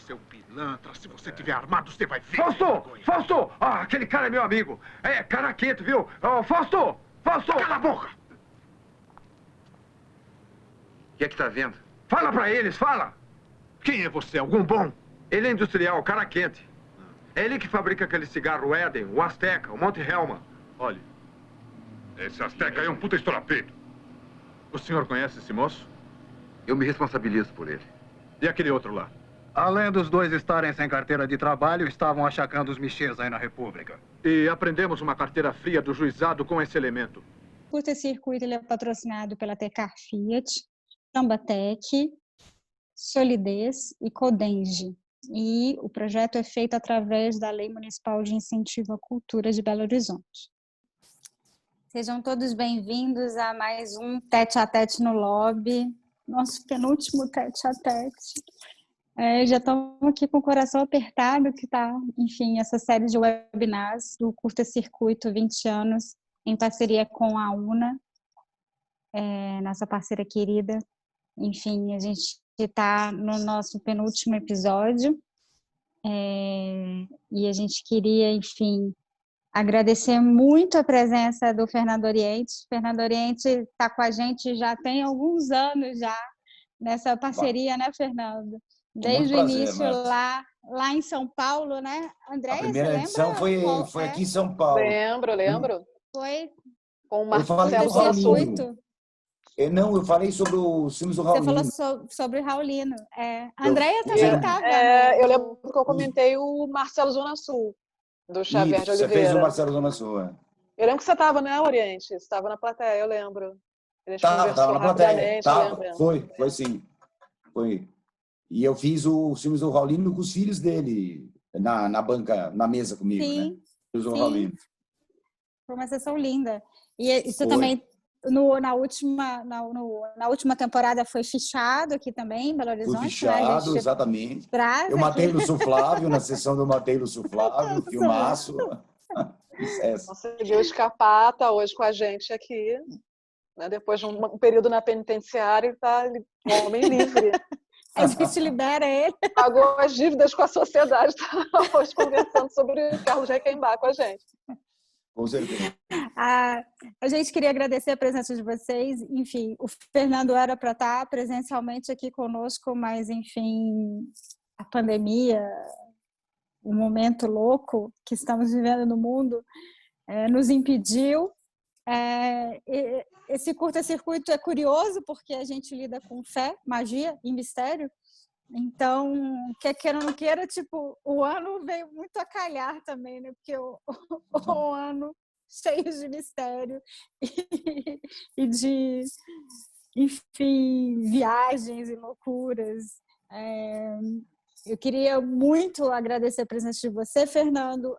Seu pilantra, se você tiver armado, você vai ver. Fausto! Ah, aquele cara é meu amigo. É, cara quente, viu? Oh, Fausto! Cala a boca! O que é que tá vendo? Fala pra eles, fala! Quem é você? Algum bom? Ele é industrial, cara quente. É ele que fabrica aquele cigarro Eden, o Azteca, o Monte Helma. Olhe, esse Azteca é um puta estourapeiro. O senhor conhece esse moço? Eu me responsabilizo por ele. E aquele outro lá? Além dos dois estarem sem carteira de trabalho, estavam achacando os michês aí na República. E aprendemos uma carteira fria do juizado com esse elemento. O curta-circuito ele é patrocinado pela Tecar Fiat, Tambatec, Solidez e Codenge. E o projeto é feito através da Lei Municipal de Incentivo à Cultura de Belo Horizonte. Sejam todos bem-vindos a mais um Tete a Tete no Lobby, nosso penúltimo Tete a Tete. Já estamos aqui com o coração apertado, que está, enfim, essa série de webinars do Curta-Circuito 20 anos, em parceria com a UNA, nossa parceira querida. Enfim, a gente está no nosso penúltimo episódio e a gente queria, enfim, agradecer muito a presença do Fernando Oriente. Fernando Oriente está com a gente já tem alguns anos já nessa parceria, né, Fernando? Desde o início lá em São Paulo, né? Andréia, a primeira edição foi aqui em São Paulo. Lembro. Foi com o Marcelo Circuito. Não, eu falei sobre os filmes do Raulino. Você falou sobre o Raulino. Andréia também estava. Eu lembro que eu comentei o Marcelo Zona Sul, do Xavier de Oliveira. Você fez o Marcelo Zona Sul, Eu lembro que você estava, né, Oriente? Você estava na plateia, eu lembro. Estava na plateia. Foi sim. Foi. E eu fiz os filmes do Raulino com os filhos dele na banca, na mesa comigo, sim, né? Filmes do sim. Raulino. Foi uma sessão linda. E isso também, na última temporada, foi fichado aqui também, em Belo Horizonte. Foi fichado, né? Exatamente. Eu matei Lúcio Flávio, na sessão do Matei Lúcio Flávio, filmaço. Conseguiu escapar, tá hoje com a gente aqui. Né? Depois de um período na penitenciária, está um homem livre. A gente libera ele. Pagou as dívidas com a sociedade, está hoje conversando sobre o Carlos Requembar com a gente. Com certeza. A gente queria agradecer a presença de vocês. Enfim, o Fernando era para estar presencialmente aqui conosco, mas, enfim, a pandemia, o momento louco que estamos vivendo no mundo, nos impediu. Esse curta-circuito é curioso porque a gente lida com fé, magia e mistério. Então, quer queira ou não queira, tipo, o ano veio muito a calhar também, né? Porque o ano cheio de mistério e de, enfim, viagens e loucuras. Eu queria muito agradecer a presença de você, Fernando.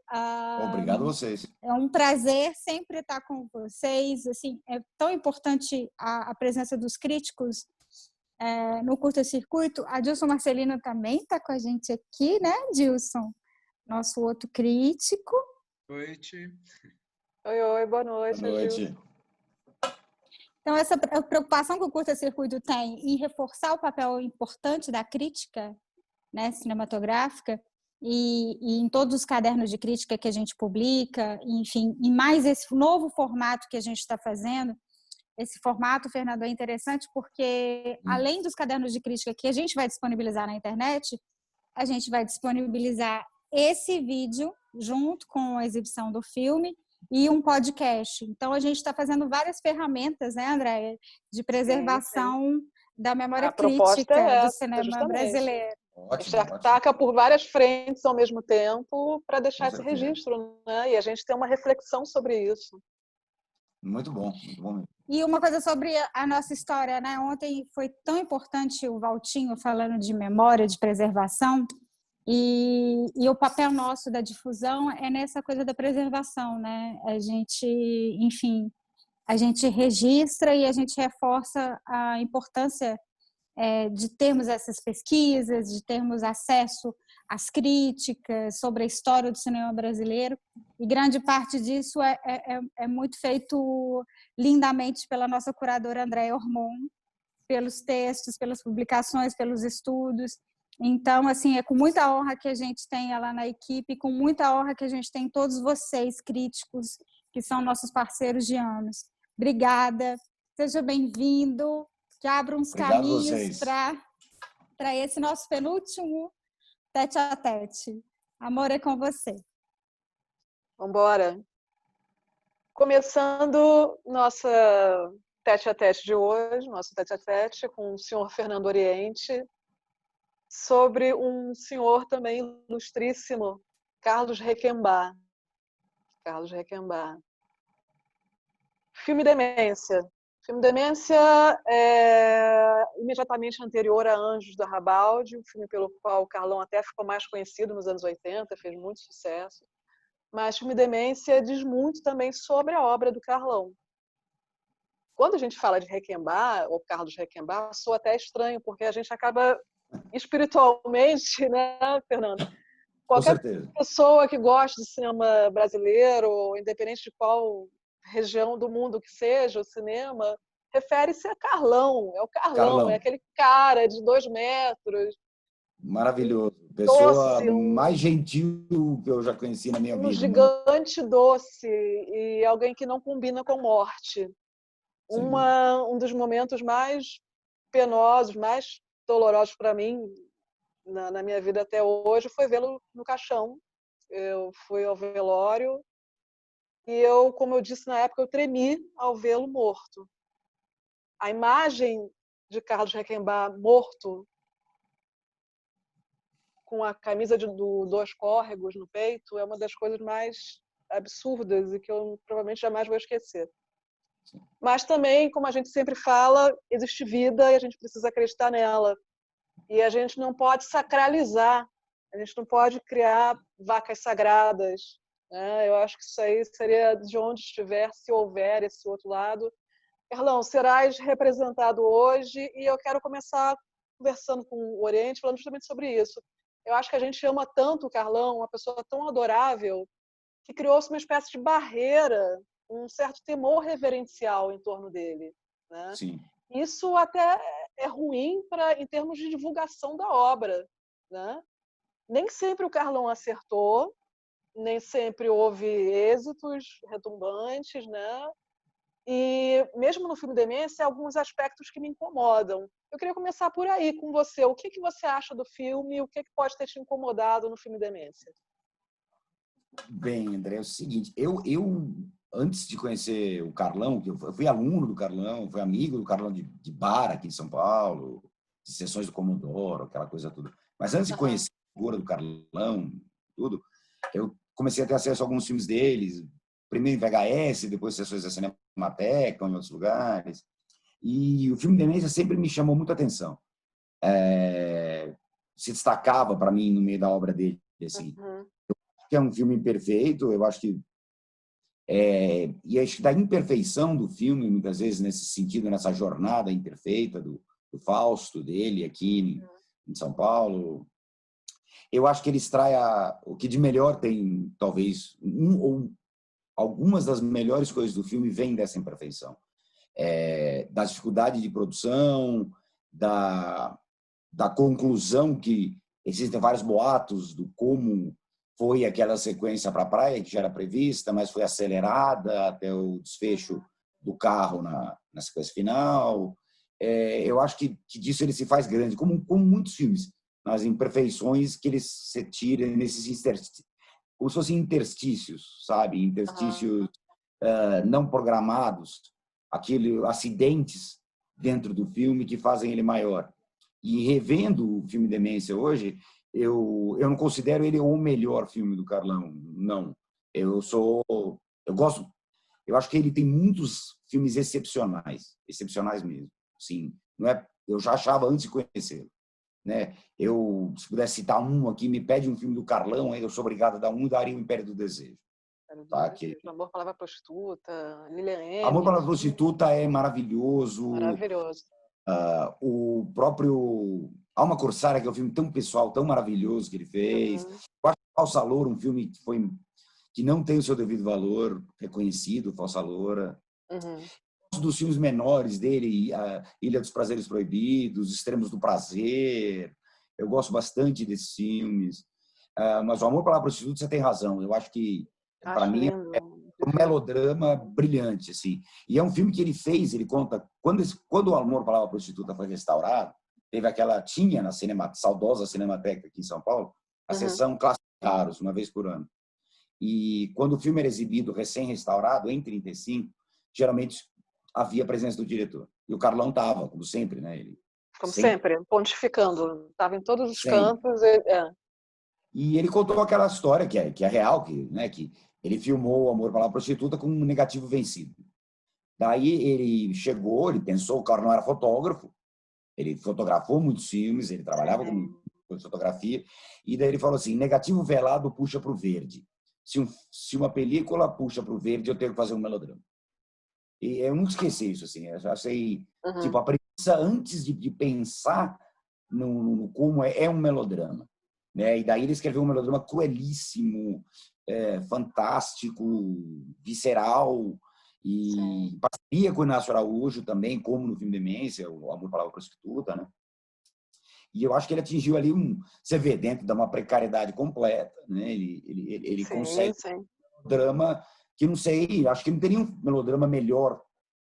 Obrigado a vocês. É um prazer sempre estar com vocês. Assim, é tão importante a presença dos críticos no curta-circuito. A Dilson Marcelino também está com a gente aqui, né, Dilson? Nosso outro crítico. Boa noite. Oi, boa noite. Boa noite. Gil. Então, essa preocupação que o curta-circuito tem em reforçar o papel importante da crítica, né, cinematográfica, e em todos os cadernos de crítica que a gente publica, enfim, e mais esse novo formato que a gente está fazendo. Esse formato, Fernando, é interessante porque, além dos cadernos de crítica que a gente vai disponibilizar na internet, a gente vai disponibilizar esse vídeo junto com a exibição do filme e um podcast. Então, a gente está fazendo várias ferramentas, né, Andréia, de preservação da memória crítica do cinema brasileiro. A gente ataca por várias frentes ao mesmo tempo para deixar esse registro, né? E a gente tem uma reflexão sobre isso. Muito bom mesmo. E uma coisa sobre a nossa história, né? Ontem foi tão importante o Valtinho falando de memória, de preservação, e o papel nosso da difusão é nessa coisa da preservação, né? A gente, enfim, a gente registra e a gente reforça a importância de termos essas pesquisas, de termos acesso às críticas sobre a história do cinema brasileiro, e grande parte disso é muito feito lindamente pela nossa curadora Andréia Ormond, pelos textos, pelas publicações, pelos estudos, Então, assim, é com muita honra que a gente tem ela na equipe, com muita honra que a gente tem todos vocês, críticos, que são nossos parceiros de anos. Obrigada, seja bem-vindo, que abra uns caminhos para esse nosso penúltimo tete-a-tete. Amor, é com você. Vamos embora. Começando nossa tete-a-tete de hoje, nosso tete-a-tete com o senhor Fernando Oriente, sobre um senhor também ilustríssimo, Carlos Requembar. Carlos Requembar. Filme Demência. Filme Demência é imediatamente anterior a Anjos da Rabalde, um filme pelo qual o Carlão até ficou mais conhecido nos anos 80, fez muito sucesso. Mas Filme Demência diz muito também sobre a obra do Carlão. Quando a gente fala de Requembar, ou Carlos Requembar, soa até estranho, porque a gente acaba espiritualmente, né, Fernando? Qualquer pessoa que gosta de cinema brasileiro, independente de qual região do mundo que seja o cinema, refere-se a Carlão. É o Carlão, é aquele cara de 2 metros. Maravilhoso. Pessoa doce, mais gentil que eu já conheci na minha vida. Um gigante doce e alguém que não combina com morte. Um dos momentos mais penosos, mais dolorosos para mim na minha vida até hoje foi vê-lo no caixão. Eu fui ao velório e eu, como eu disse na época, eu tremi ao vê-lo morto. A imagem de Carlos Requembar morto, com a camisa de 2 córregos no peito, é uma das coisas mais absurdas e que eu provavelmente jamais vou esquecer. Mas também, como a gente sempre fala, existe vida e a gente precisa acreditar nela. E a gente não pode sacralizar, a gente não pode criar vacas sagradas, né? Eu acho que isso aí seria de onde estiver, se houver esse outro lado. Carlão, serás representado hoje e eu quero começar conversando com o Oriente, falando justamente sobre isso. Eu acho que a gente ama tanto o Carlão, uma pessoa tão adorável, que criou-se uma espécie de barreira, um certo temor reverencial em torno dele, né? Sim. Isso até é ruim em termos de divulgação da obra, né? Nem sempre o Carlão acertou, nem sempre houve êxitos retumbantes, né? E mesmo no filme Demência, há alguns aspectos que me incomodam. Eu queria começar por aí com você. O que você acha do filme? O que pode ter te incomodado no filme Demência? Bem, André, é o seguinte, eu antes de conhecer o Carlão, que eu fui aluno do Carlão, fui amigo do Carlão de bar aqui em São Paulo, de sessões do Comodoro, aquela coisa toda. Mas antes de conhecer a figura do Carlão, tudo, eu comecei a ter acesso a alguns filmes deles, primeiro em VHS, depois sessões da Cinemateca, em outros lugares. E o filme Demência sempre me chamou muita atenção. Se destacava para mim no meio da obra dele, assim. Que é um filme imperfeito, eu acho que e acho que da imperfeição do filme, muitas vezes nesse sentido, nessa jornada imperfeita do Fausto dele aqui em São Paulo, eu acho que ele extrai o que de melhor tem, talvez, ou algumas das melhores coisas do filme vêm dessa imperfeição, da dificuldade de produção, da conclusão que existem vários boatos do como foi aquela sequência para a praia, que já era prevista, mas foi acelerada até o desfecho do carro na sequência final. Eu acho que disso ele se faz grande, como muitos filmes, nas imperfeições que ele se tira nesses interstícios, como se fossem interstícios, sabe? Interstícios não programados, acidentes dentro do filme que fazem ele maior. E revendo o filme Demência hoje, eu não considero ele o melhor filme do Carlão, não. Eu acho que ele tem muitos filmes excepcionais mesmo. Sim, não é? Eu já achava antes de conhecê-lo, né? Se pudesse citar um aqui, me pede um filme do Carlão, aí eu sou obrigado a dar um, daria o Império do Desejo. Tá? Amor, Palavra Prostituta, Lilian M. Amor, Palavra Prostituta é maravilhoso. Maravilhoso. O próprio Alma Corsária, que é um filme tão pessoal, tão maravilhoso que ele fez. Eu acho que Falsa Loura, um filme que não tem o seu devido valor reconhecido, Falsa Loura. Dos filmes menores dele, a Ilha dos Prazeres Proibidos, Extremos do Prazer. Eu gosto bastante desses filmes. Mas O Amor, Palavra, Prostituta, você tem razão. Eu acho que, para Acho mim, lindo. é um melodrama brilhante, assim. E é um filme que ele fez, ele conta... Quando O Amor, Palavra, Prostituta foi restaurado, tinha na saudosa Cinemateca aqui em São Paulo, a sessão Clássicos Raros, uma vez por ano. E quando o filme era exibido, recém-restaurado, em 35, geralmente havia a presença do diretor. E o Carlão estava, como sempre, né? Ele Como sempre, pontificando. Estava em todos os sempre. cantos. E ele contou aquela história que é real, que ele filmou O Amor, Palavra, Prostituta com um negativo vencido. Daí ele chegou, ele pensou, o Carlão era fotógrafo, ele fotografou muitos filmes, ele trabalhava com fotografia, e daí ele falou assim, negativo velado puxa para o verde. Se uma película puxa para o verde, eu tenho que fazer um melodrama. E eu nunca esqueci isso, assim. Eu achei, tipo, a premissa antes de pensar no como é um melodrama, né? E daí ele escreveu um melodrama cruelíssimo, fantástico, visceral, e parceria com o Inácio Araújo também, como no filme Demência, O Amor, Palavra, Prostituta, né? E eu acho que ele atingiu ali você vê, dentro de uma precariedade completa, né? Ele consegue um drama que não sei, acho que não teria um melodrama melhor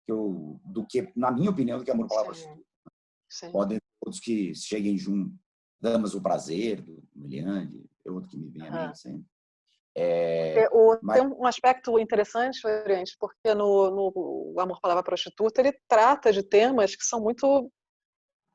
do que, na minha opinião, do que Amor, Palavra, Prostituta. Podem outros que cheguem junto, Damas do Prazer, do Miliandi, é outro que me vem a mente sempre. Tem um aspecto interessante, Oriente, porque no Amor, Palavra, Prostituta, ele trata de temas que são muito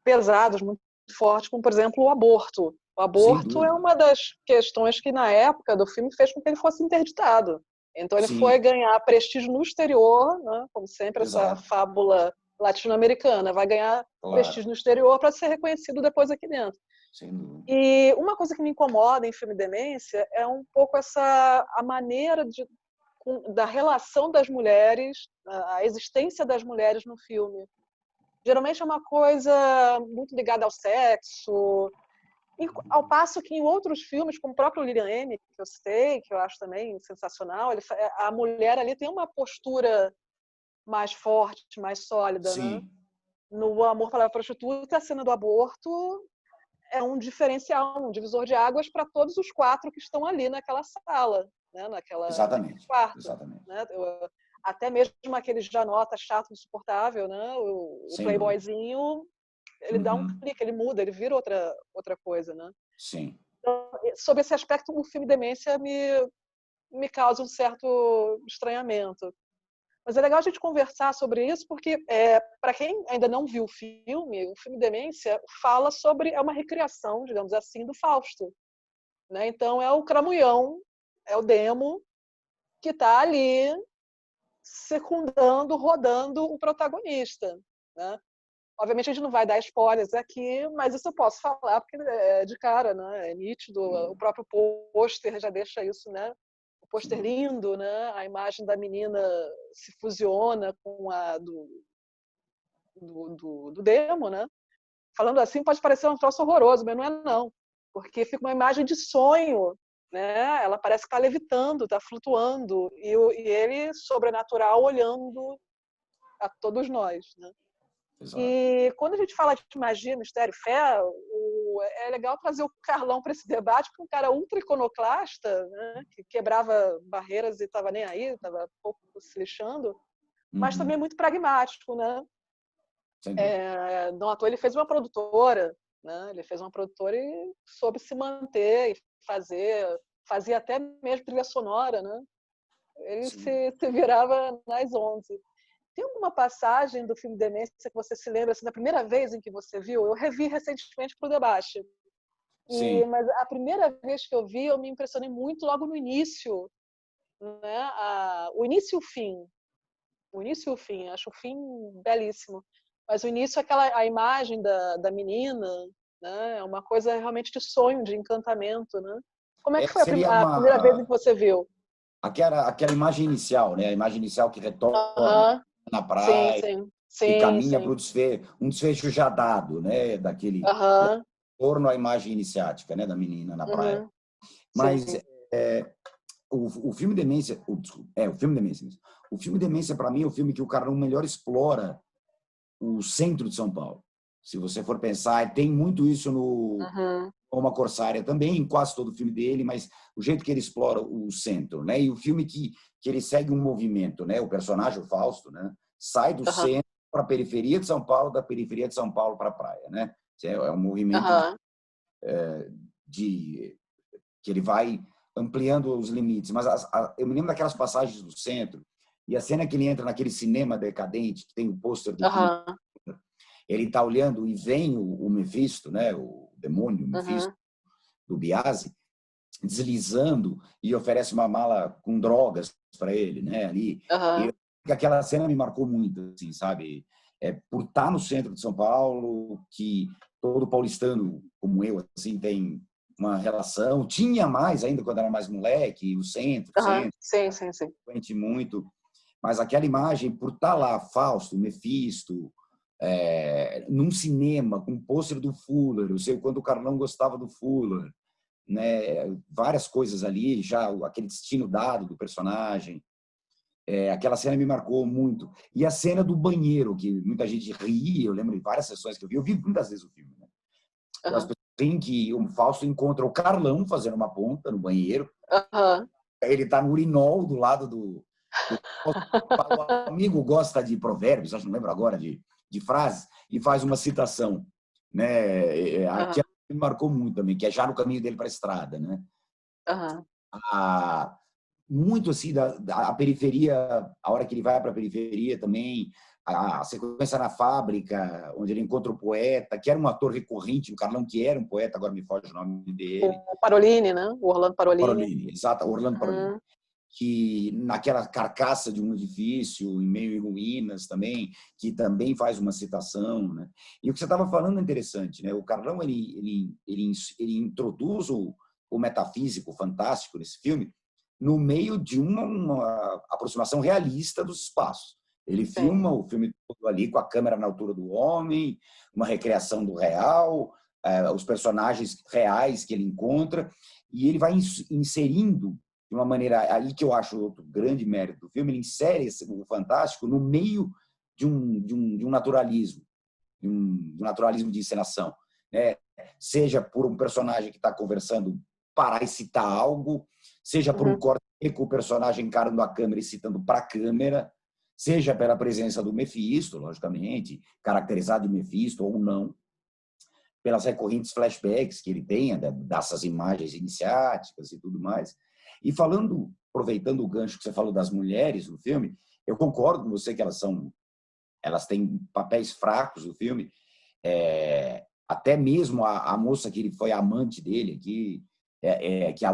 pesados, muito fortes, como, por exemplo, o aborto. O aborto é uma das questões que, na época do filme, fez com que ele fosse interditado. Então, ele foi ganhar prestígio no exterior, né? Como sempre, essa fábula latino-americana, vai ganhar prestígio no exterior para ser reconhecido depois aqui dentro. E uma coisa que me incomoda em filme Demência é um pouco a maneira da relação das mulheres, a existência das mulheres no filme. Geralmente é uma coisa muito ligada ao sexo, ao passo que em outros filmes, como o próprio Lilian M, que eu citei, que eu acho também sensacional, a mulher ali tem uma postura mais forte, mais sólida, né? No Amor, Palavra, Prostituta, a cena do aborto é um diferencial, um divisor de águas para todos os 4 que estão ali naquela sala, né? naquele quarto. Exatamente. Né? Até mesmo aquele janota chato, insuportável, né? O playboyzinho, ele dá um clique, ele muda, ele vira outra coisa, né? Sim. Então, sob esse aspecto, o filme Demência me causa um certo estranhamento. Mas é legal a gente conversar sobre isso, porque, para quem ainda não viu o filme Demência fala sobre, é uma recriação, digamos assim, do Fausto. Né? Então, é o Cramulhão, é o Demo, que está ali secundando, rodando o protagonista. Né? Obviamente, a gente não vai dar spoilers aqui, mas isso eu posso falar, porque é de cara, né? É nítido, o próprio pôster já deixa isso, né? O pôster lindo, né? A imagem da menina se fusiona com a do Demo, né? Falando assim, pode parecer um troço horroroso, mas não é não, porque fica uma imagem de sonho, né? Ela parece que está levitando, está flutuando, e ele, sobrenatural, olhando a todos nós, né? E quando a gente fala de magia, mistério e fé, é legal trazer o Carlão para esse debate, porque um cara ultra iconoclasta, né, que quebrava barreiras e estava nem aí, estava pouco se lixando, mas também muito pragmático, né? Não à toa ele fez uma produtora, né? Ele fez uma produtora e soube se manter e fazia até mesmo trilha sonora, né? Ele se virava nas 11. Tem alguma passagem do filme Demência que você se lembra, assim, da primeira vez em que você viu? Eu revi recentemente para o debate. Mas a primeira vez que eu vi, eu me impressionei muito logo no início. Né? O início e o fim. O início e o fim. Acho o fim belíssimo. Mas o início, a imagem da menina, né? É uma coisa realmente de sonho, de encantamento. Né? Como é que foi a primeira vez em que você viu? Aquela imagem inicial, né? A imagem inicial que retorna na praia e caminha para um desfecho já dado, né? Daquele torno à imagem iniciática, né? Da menina na praia. Mas o filme Demência, o filme Demência. O filme Demência, para mim, é o filme que o Carlão melhor explora o centro de São Paulo. Se você for pensar, tem muito isso no Uma Corsária também, em quase todo o filme dele, mas o jeito que ele explora o centro, né? E o filme que ele segue um movimento, né? O personagem, o Fausto, né? Sai do centro para a periferia de São Paulo, da periferia de São Paulo para a praia, né? É um movimento que ele vai ampliando os limites. Mas eu me lembro daquelas passagens do centro, e a cena que ele entra naquele cinema decadente, que tem o pôster do filme, ele está olhando e vem o Mephisto, né? O demônio, o Mephisto, do Biasi, deslizando e oferece uma mala com drogas para ele, né? Ali. E aquela cena me marcou muito, assim, sabe? Por estar no centro de São Paulo, que todo paulistano como eu assim tem uma relação, tinha mais ainda quando era mais moleque, o centro, frequente muito, mas aquela imagem, por estar lá, Fausto, Mephisto, num cinema com o pôster do Fuller, eu sei o quanto o Carlão gostava do Fuller, né? Várias coisas ali, já aquele destino dado do personagem, aquela cena me marcou muito. E a cena do banheiro, que muita gente ria, eu lembro de várias sessões que eu vi muitas vezes o filme, né? As pessoas riem que o Fausto encontra o Carlão fazendo uma ponta no banheiro, ele está no urinol do lado do o amigo gosta de provérbios, acho que não lembro agora de frases, e faz uma citação, né? Aqui me marcou muito também, que é já no caminho dele para a estrada, né? Muito assim da periferia, a hora que ele vai para a periferia também, a sequência na fábrica, onde ele encontra o poeta, que era um ator recorrente, o Carlão, que era um poeta, agora me foge o nome dele. O Parolini, né? O Orlando Parolini. Exato, Orlando Parolini. Que naquela carcaça de um edifício, em meio em ruínas também, que também faz uma citação, né? E o que você estava falando é interessante, né? O Carlão, ele introduz o metafísico fantástico nesse filme no meio de uma aproximação realista dos espaços. Ele filma o filme todo ali com a câmera na altura do homem, uma recriação do real, os personagens reais que ele encontra, e ele vai inserindo de uma maneira, aí que eu acho outro grande mérito do filme, ele insere o fantástico no meio de um naturalismo, de um naturalismo de encenação, né? Seja por um personagem que está conversando parar e citar algo, seja por um corte com o personagem encarando a câmera e citando para a câmera, seja pela presença do Mephisto, logicamente, caracterizado de Mephisto ou não, pelas recorrentes flashbacks que ele tem, dessas imagens iniciáticas e tudo mais. E aproveitando o gancho que você falou das mulheres no filme, eu concordo com você que elas têm papéis fracos no filme. Até mesmo a moça que ele foi amante dele, que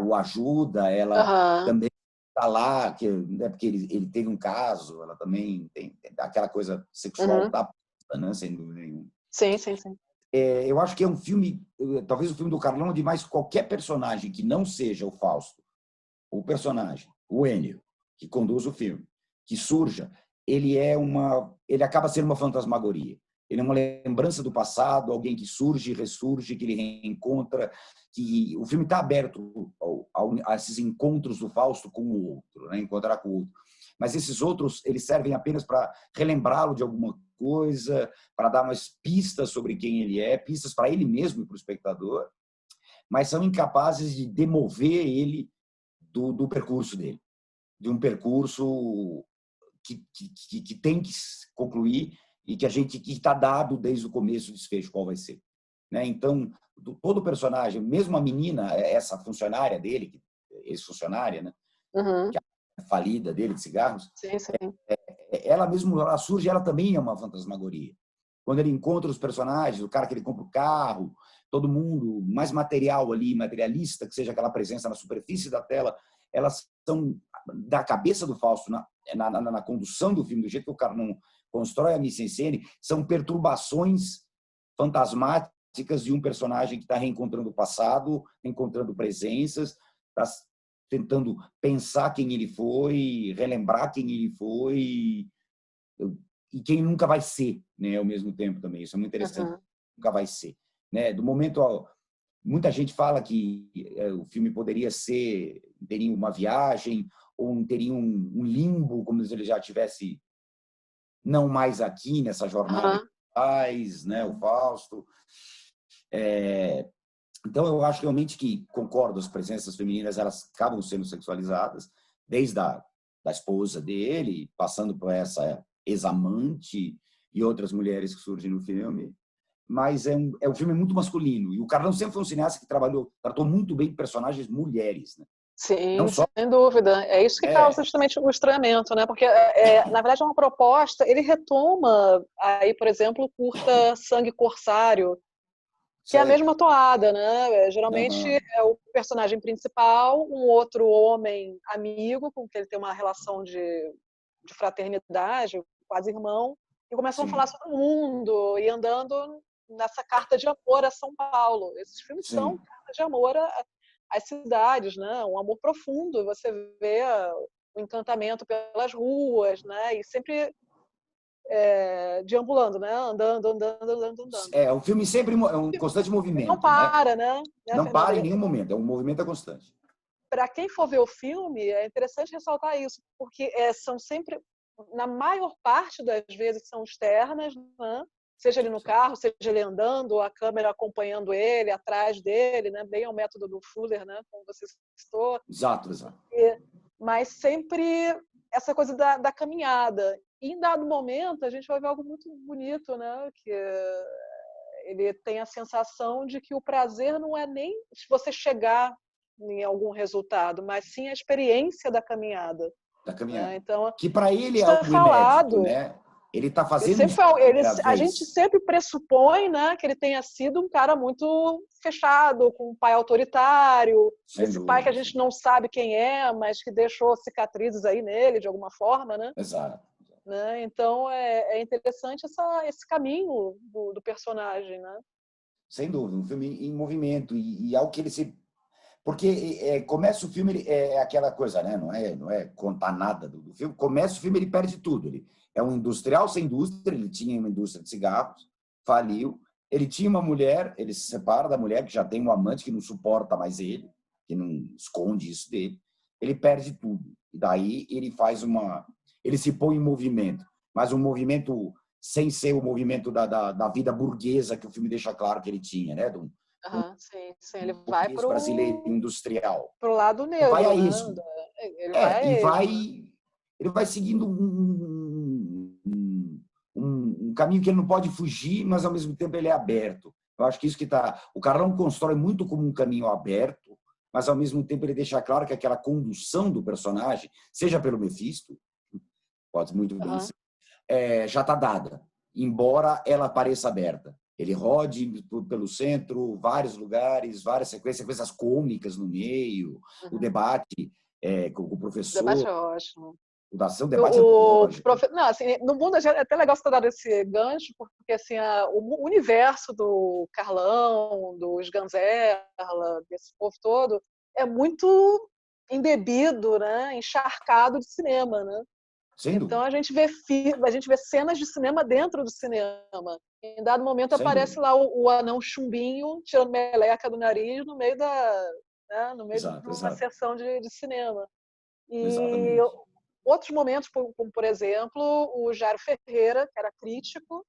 o ajuda, ela também está lá, porque ele teve um caso, ela também tem aquela coisa sexual da puta, né? Sem dúvida nenhuma. Sim. Eu acho que é um filme, talvez o filme do Carlão, de mais qualquer personagem que não seja o Fausto, o personagem, o Enio, que conduz o filme, que surja, ele acaba sendo uma fantasmagoria. Ele é uma lembrança do passado, alguém que surge, ressurge, que ele reencontra, que o filme está aberto a esses encontros do Fausto com o outro, né? Encontrar com o outro. Mas esses outros, eles servem apenas para relembrá-lo de alguma coisa, para dar umas pistas sobre quem ele é, pistas para ele mesmo e para o espectador, mas são incapazes de demover ele do percurso dele, de um percurso que tem que concluir e que está dado desde o começo do desfecho qual vai ser, né? Então, todo personagem, mesmo a menina, essa funcionária dele, ex-funcionária, né? Que é a falida dele de cigarros, ela surge, ela também é uma fantasmagoria. Quando ele encontra os personagens, o cara que ele compra o carro, todo mundo mais material ali, materialista, que seja aquela presença na superfície da tela, elas são da cabeça do Fausto na condução do filme, do jeito que o cara não constrói a mise-en-scène, são perturbações fantasmáticas de um personagem que está reencontrando o passado, encontrando presenças, está tentando pensar quem ele foi, relembrar quem ele foi e quem nunca vai ser, né, ao mesmo tempo também. Isso é muito interessante. Nunca vai ser, né? Do momento, muita gente fala que o filme poderia teria uma viagem ou teria um limbo, como se ele já tivesse não mais aqui nessa jornada, pais, né? O Fausto. Então, eu acho realmente que, concordo, as presenças femininas elas acabam sendo sexualizadas, desde da esposa dele, passando por essa ex-amante e outras mulheres que surgem no filme. Mas é um filme muito masculino. E o Carlão sempre foi um cineasta que tratou muito bem personagens mulheres, né? Sim, Não só sem dúvida. É isso que causa justamente o estranhamento, né? Porque, na verdade, é uma proposta. Ele retoma aí, por exemplo, o curta Sangue Corsário, que é a mesma toada, né? Geralmente é o personagem principal, um outro homem amigo com quem ele tem uma relação de fraternidade, quase irmão, e começam a falar sobre o mundo e andando nessa carta de amor a São Paulo. Esses filmes são cartas de amor às cidades, né? Um amor profundo. Você vê o encantamento pelas ruas, né? E sempre deambulando, né? Andando. O filme sempre é um constante movimento. Não para, né? Não para em nenhum momento. É um movimento constante. Para quem for ver o filme, é interessante ressaltar isso, porque são sempre, na maior parte das vezes, são externas, né? Seja ele no carro, seja ele andando, a câmera acompanhando ele, atrás dele, né? Bem ao método do Fuller, né? Como você citou. Exato. Mas sempre essa coisa da caminhada. E em dado momento, a gente vai ver algo muito bonito, né? Que ele tem a sensação de que o prazer não é nem você chegar em algum resultado, mas sim a experiência da caminhada. Né? Então, que para ele é algo inédito, né? Ele está fazendo a gente sempre pressupõe, né, que ele tenha sido um cara muito fechado, com um pai autoritário, esse pai que a gente não sabe quem é, mas que deixou cicatrizes aí nele de alguma forma, né? Exato. Né? Então é interessante esse caminho do personagem, né? Sem dúvida, um filme em movimento e algo que ele se porque começa o filme é aquela coisa, né? Não é contar nada do filme. Começa o filme ele perde tudo. Ele é um industrial sem indústria. Ele tinha uma indústria de cigarros, faliu. Ele tinha uma mulher, ele se separa da mulher que já tem um amante que não suporta mais ele, que não esconde isso dele. Ele perde tudo. E daí ele se põe em movimento, mas um movimento sem ser o movimento da vida burguesa que o filme deixa claro que ele tinha, né? Sim. Ele vai para o brasileiro industrial. Pro lado negro. Vai a né? isso. Ele vai seguindo um caminho que ele não pode fugir, mas ao mesmo tempo ele é aberto. Eu acho que isso que está. O Carlão constrói muito como um caminho aberto, mas ao mesmo tempo ele deixa claro que aquela condução do personagem, seja pelo Mephisto, pode muito bem ser, já está dada, embora ela pareça aberta. Ele rode pelo centro, vários lugares, várias sequências cômicas no meio, o debate com o professor. O debate é ótimo. O debate Não, assim, no mundo é até legal você ter dado esse gancho, porque assim, o universo do Carlão, do Sganzerla, desse povo todo, é muito embebido, né? Encharcado de cinema, né? Então a gente vê cenas de cinema dentro do cinema. Em dado momento aparece lá o anão chumbinho tirando meleca do nariz no meio de uma sessão de cinema. E outros momentos, como por exemplo, o Jário Ferreira, que era crítico.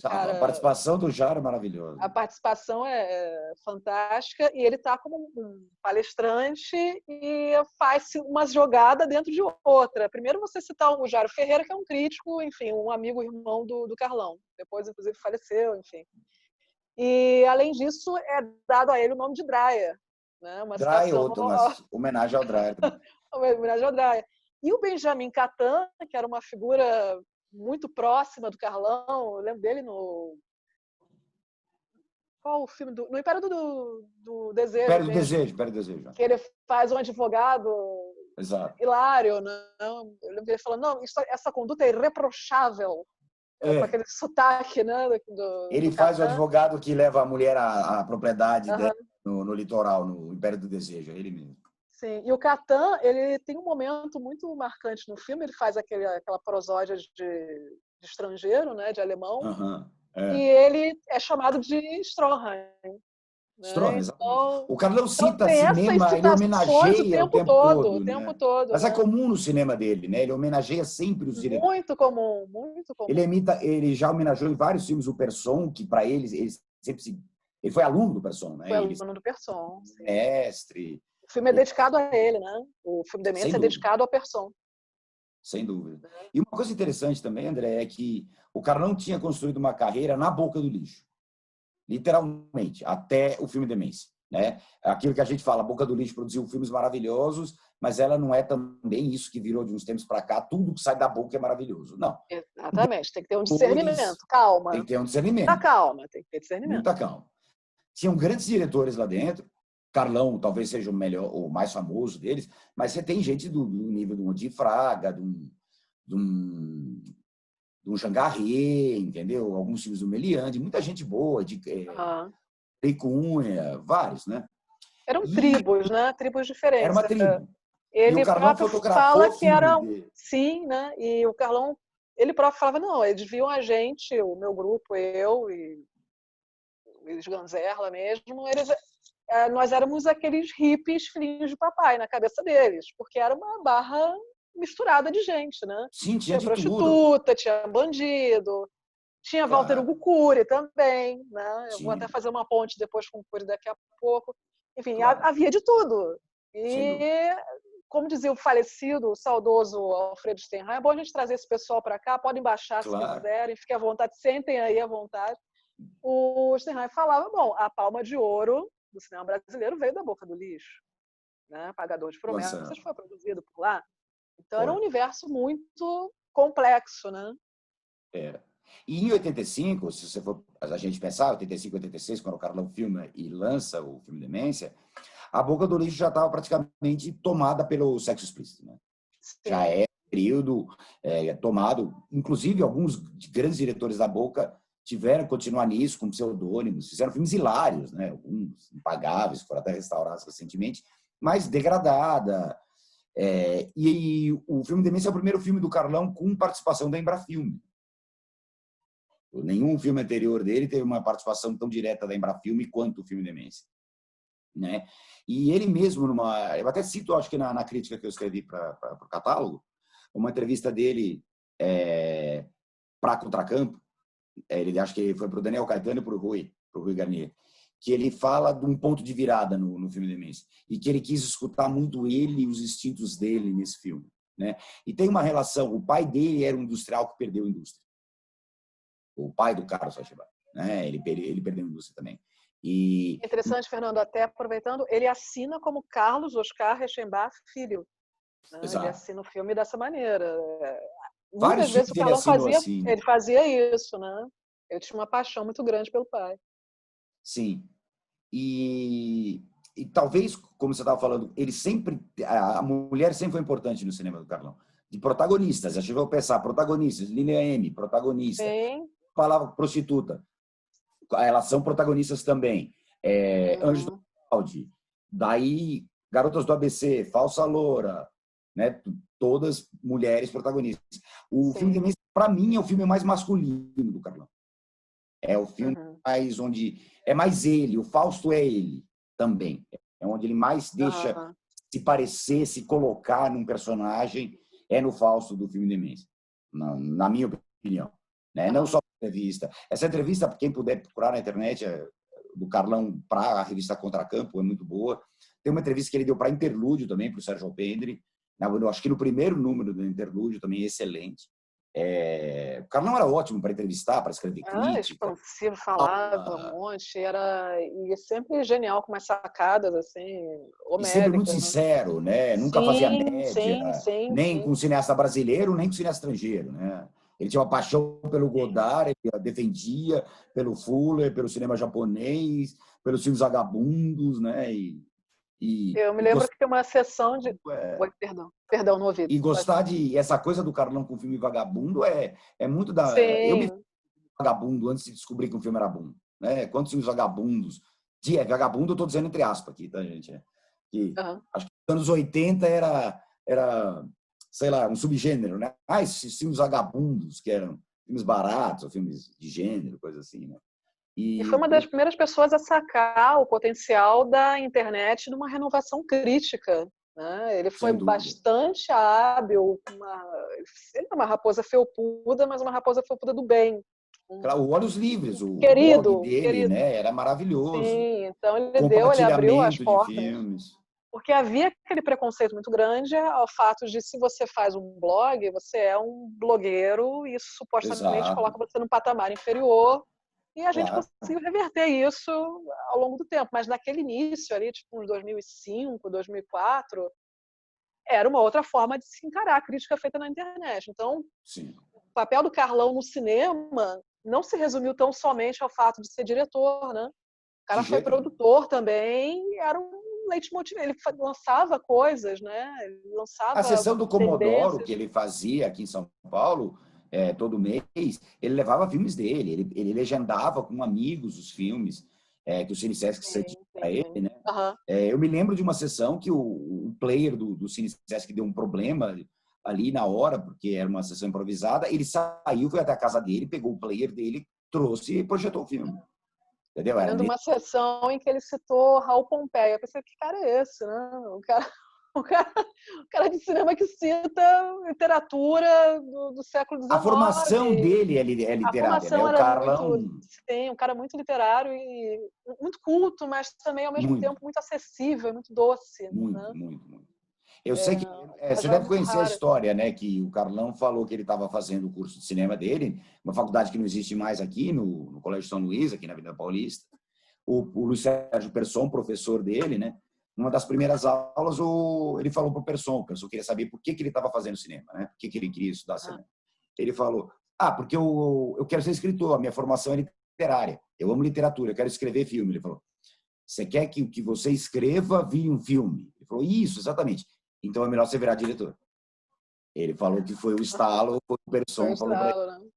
A participação do Jário é maravilhosa. A participação é fantástica e ele está como um palestrante e faz uma jogada dentro de outra. Primeiro você citar o Jário Ferreira, que é um crítico, enfim, um amigo irmão do Carlão. Depois, inclusive, faleceu, enfim. E, além disso, é dado a ele o nome de Dreyer. Né? Dreyer, uma homenagem ao Dreyer. Uma homenagem ao Dreyer. E o Benjamin Catan, que era uma figura muito próxima do Carlão, eu lembro dele no... Qual o filme? No Império do Desejo. Império do Desejo. Que ele faz um advogado hilário, né? Eu lembro dele falando, não, essa conduta é irreprochável. Com aquele sotaque, né? Ele faz o advogado que leva a mulher à propriedade dela no litoral, no Império do Desejo, ele mesmo. Sim, e o Catan, ele tem um momento muito marcante no filme, ele faz aquela prosódia de estrangeiro, né, de alemão, e ele é chamado de Stroheim. né? Então, o Carlão cita tem essas cinema, ele citações homenageia o tempo todo, o né? tempo todo. Mas né? é comum no cinema dele, né? Ele homenageia sempre os diretores. Muito comum, muito comum. Ele já homenageou em vários filmes o Persson, que para ele sempre ele foi aluno do Persson, né? Foi aluno do Persson. Mestre. O filme é dedicado a ele, né? O filme Demência é dedicado ao Persson. Sem dúvida. E uma coisa interessante também, André, é que o Carlão tinha construído uma carreira na boca do lixo. Literalmente, até o filme Demência. Né? Aquilo que a gente fala, a boca do lixo produziu filmes maravilhosos, mas ela não é também isso que virou de uns tempos para cá, tudo que sai da boca é maravilhoso. Não. Exatamente, tem que ter um discernimento, calma. Tem que ter um discernimento. Muita calma, tem que ter discernimento. Muita calma. Tinham grandes diretores lá dentro, Carlão talvez seja o melhor, o mais famoso deles, mas você tem gente do nível de um Odi Fraga, de um Jangarré, entendeu? Alguns filmes do Meliante, muita gente boa, de Cunha, vários, né? Eram tribos, né? Tribos diferentes. Era uma tribo. Ele e o Carlão próprio fala que era dele. sim, né? E o Carlão, ele próprio falava, não, eles viam a gente, o meu grupo, eu e os Ganzerla mesmo, nós éramos aqueles hippies filhinhos de papai na cabeça deles, porque era uma barra misturada de gente, né? Sim, tinha prostituta, tinha bandido, tinha Walter Hugo Cury também, né? Eu vou até fazer uma ponte depois com o Cury daqui a pouco. Enfim, havia de tudo. E, como dizia o falecido, o saudoso Alfredo Steinheim, é bom a gente trazer esse pessoal para cá, podem baixar se quiserem, fiquem à vontade, sentem aí à vontade. O Steinheim falava, bom, a palma de ouro do cinema brasileiro veio da boca do lixo, né? Pagador de Promessas foi produzido por lá. Então era um universo muito complexo, né? Era. E em 85, se você for a gente pensar, 85, 86, quando o Carlão filma e lança o filme Demência, a boca do lixo já estava praticamente tomada pelo sexo explícito, né? Já é período tomado, inclusive alguns grandes diretores da boca tiveram que continuar nisso com pseudônimos, fizeram filmes hilários, né? Alguns impagáveis, foram até restaurados recentemente, mas Degradada. E o filme Demência é o primeiro filme do Carlão com participação da Embrafilme. Nenhum filme anterior dele teve uma participação tão direta da Embrafilme quanto o filme Demência. Né? E ele mesmo, eu até cito, acho que na crítica que eu escrevi para o catálogo, uma entrevista dele para Contracampo, ele acho que foi para o Daniel Caetano e para o Rui Garnier, que ele fala de um ponto de virada no filme Demência, e que ele quis escutar muito ele e os instintos dele nesse filme. Né? E tem uma relação, o pai dele era um industrial que perdeu a indústria. O pai do Carlos Sacheba, né? Ele perdeu a indústria também. E interessante, Fernando, até aproveitando, ele assina como Carlos Oscar Reichenbach Filho. Né? Ele assina o filme dessa maneira. Muitas vezes o Carlão ele fazia isso, né? Ele tinha uma paixão muito grande pelo pai. Sim. E talvez, como você estava falando, a mulher sempre foi importante no cinema do Carlão. De protagonistas, acho que eu vou pensar, protagonistas, Lilian M, protagonista. Sim. Palavra prostituta. Elas são protagonistas também. Anjos do Balde. Daí, Garotas do ABC, Falsa Loura, né? Todas mulheres protagonistas. O filme Demência, para mim, é o filme mais masculino do Carlão. É o filme mais onde é mais ele, o Fausto é ele também. É onde ele mais deixa se parecer, se colocar num personagem, é no Fausto do filme Demência, na minha opinião. Né? Não só entrevista. Essa entrevista, quem puder procurar na internet, do Carlão para a revista Contracampo, é muito boa. Tem uma entrevista que ele deu para Interlúdio também, para o Sérgio Alpendre. Acho que no primeiro número do Interlúdio também, excelente. O Carlão era ótimo para entrevistar, para escrever crítica. Expansivo, falava um monte, e sempre genial com umas sacadas assim, homéricas. E sempre muito sincero, né? Nunca fazia média, nem com cineasta brasileiro, nem com cineasta estrangeiro, né? Ele tinha uma paixão pelo Godard, ele defendia pelo Fuller, pelo cinema japonês, pelos filmes vagabundos, né? Eu me lembro que tem uma sessão de... Oi, perdão, no ouvido. E gostar essa coisa do Carlão com o filme vagabundo é muito da... Eu me vagabundo antes de descobrir que o filme era bom. Né? Quantos filmes vagabundos... Vagabundo eu estou dizendo entre aspas aqui, tá, gente? Acho que nos anos 80 era, sei lá, um subgênero, né? Esses filmes vagabundos, que eram filmes baratos, ou filmes de gênero, coisa assim, né? E foi uma das primeiras pessoas a sacar o potencial da internet numa renovação crítica, né? Ele foi bastante hábil, ele é uma raposa felpuda, mas uma raposa felpuda do bem. O Olhos Livres, o Querido, blog dele, querido. né? Era maravilhoso. Sim, então ele abriu as portas. De filmes. Porque havia aquele preconceito muito grande ao fato de, se você faz um blog, você é um blogueiro e isso supostamente coloca você num patamar inferior. E a gente conseguiu reverter isso ao longo do tempo. Mas naquele início, ali, tipo uns 2005, 2004, era uma outra forma de se encarar a crítica feita na internet. Então, o papel do Carlão no cinema não se resumiu tão somente ao fato de ser diretor, né? O cara foi produtor também, era um leitmotiv. Ele lançava coisas, né? Ele lançava a sessão do Comodoro tendências. que ele fazia aqui em São Paulo, todo mês, ele levava filmes dele, ele legendava com amigos os filmes que o Cine Sesc cedia para ele, né? Eu me lembro de uma sessão que o player do Cine Sesc deu um problema ali na hora, porque era uma sessão improvisada, ele saiu, foi até a casa dele, pegou o player dele, trouxe e projetou o filme. Entendeu? Era uma sessão em que ele citou Raul Pompeia. Eu pensei, que cara é esse, né? O cara de cinema que cita literatura do século XIX. A formação dele é literária. A formação né? O Carlão... Sim, um cara muito literário e muito culto, mas também, ao mesmo tempo, muito acessível, muito doce. Muito. Eu sei que você deve conhecer a história, né? Que o Carlão falou que ele estava fazendo o curso de cinema dele, uma faculdade que não existe mais aqui, no Colégio São Luís, aqui na Avenida Paulista. O Luiz Sérgio Persson, professor dele, né? Uma das primeiras aulas, ele falou para o Persson queria saber por que ele estava fazendo cinema, né? Por que ele queria estudar cinema. Ele falou, porque eu quero ser escritor, a minha formação é literária, eu amo literatura, eu quero escrever filme. Ele falou, você quer que o que você escreva vire um filme? Ele falou, isso, exatamente. Então é melhor você virar diretor. Ele falou que foi o estalo, foi o Persson falou para ele. Né?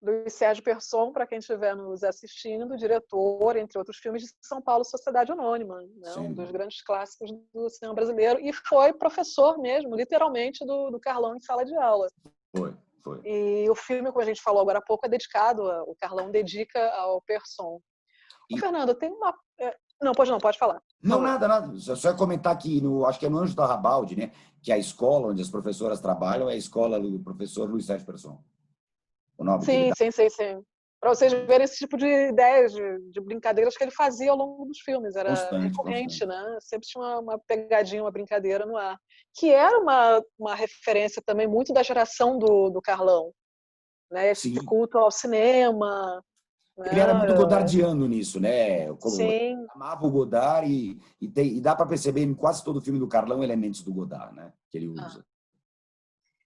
Luiz Sérgio Persson, para quem estiver nos assistindo, diretor, entre outros filmes, de São Paulo, Sociedade Anônima, né? Um dos grandes clássicos do cinema brasileiro, e foi professor mesmo, literalmente, do Carlão em sala de aula. Foi. E o filme, como a gente falou agora há pouco, é dedicado, o Carlão dedica ao Persson. Fernando, tem uma... Não, pode falar. Não, nada. Só ia comentar que, acho que é no Anjo da Rabalde, né? Que a escola onde as professoras trabalham é a escola do professor Luiz Sérgio Persson. O nome sim. Para vocês verem esse tipo de ideias, de brincadeiras que ele fazia ao longo dos filmes. Era recorrente, né? Sempre tinha uma pegadinha, uma brincadeira no ar. Que era uma referência também muito da geração do Carlão. Né? Esse culto ao cinema. Ele era muito godardiano nisso, né? Sim. Amava o Godard e dá para perceber em quase todo o filme do Carlão elementos do Godard, né? Que ele usa.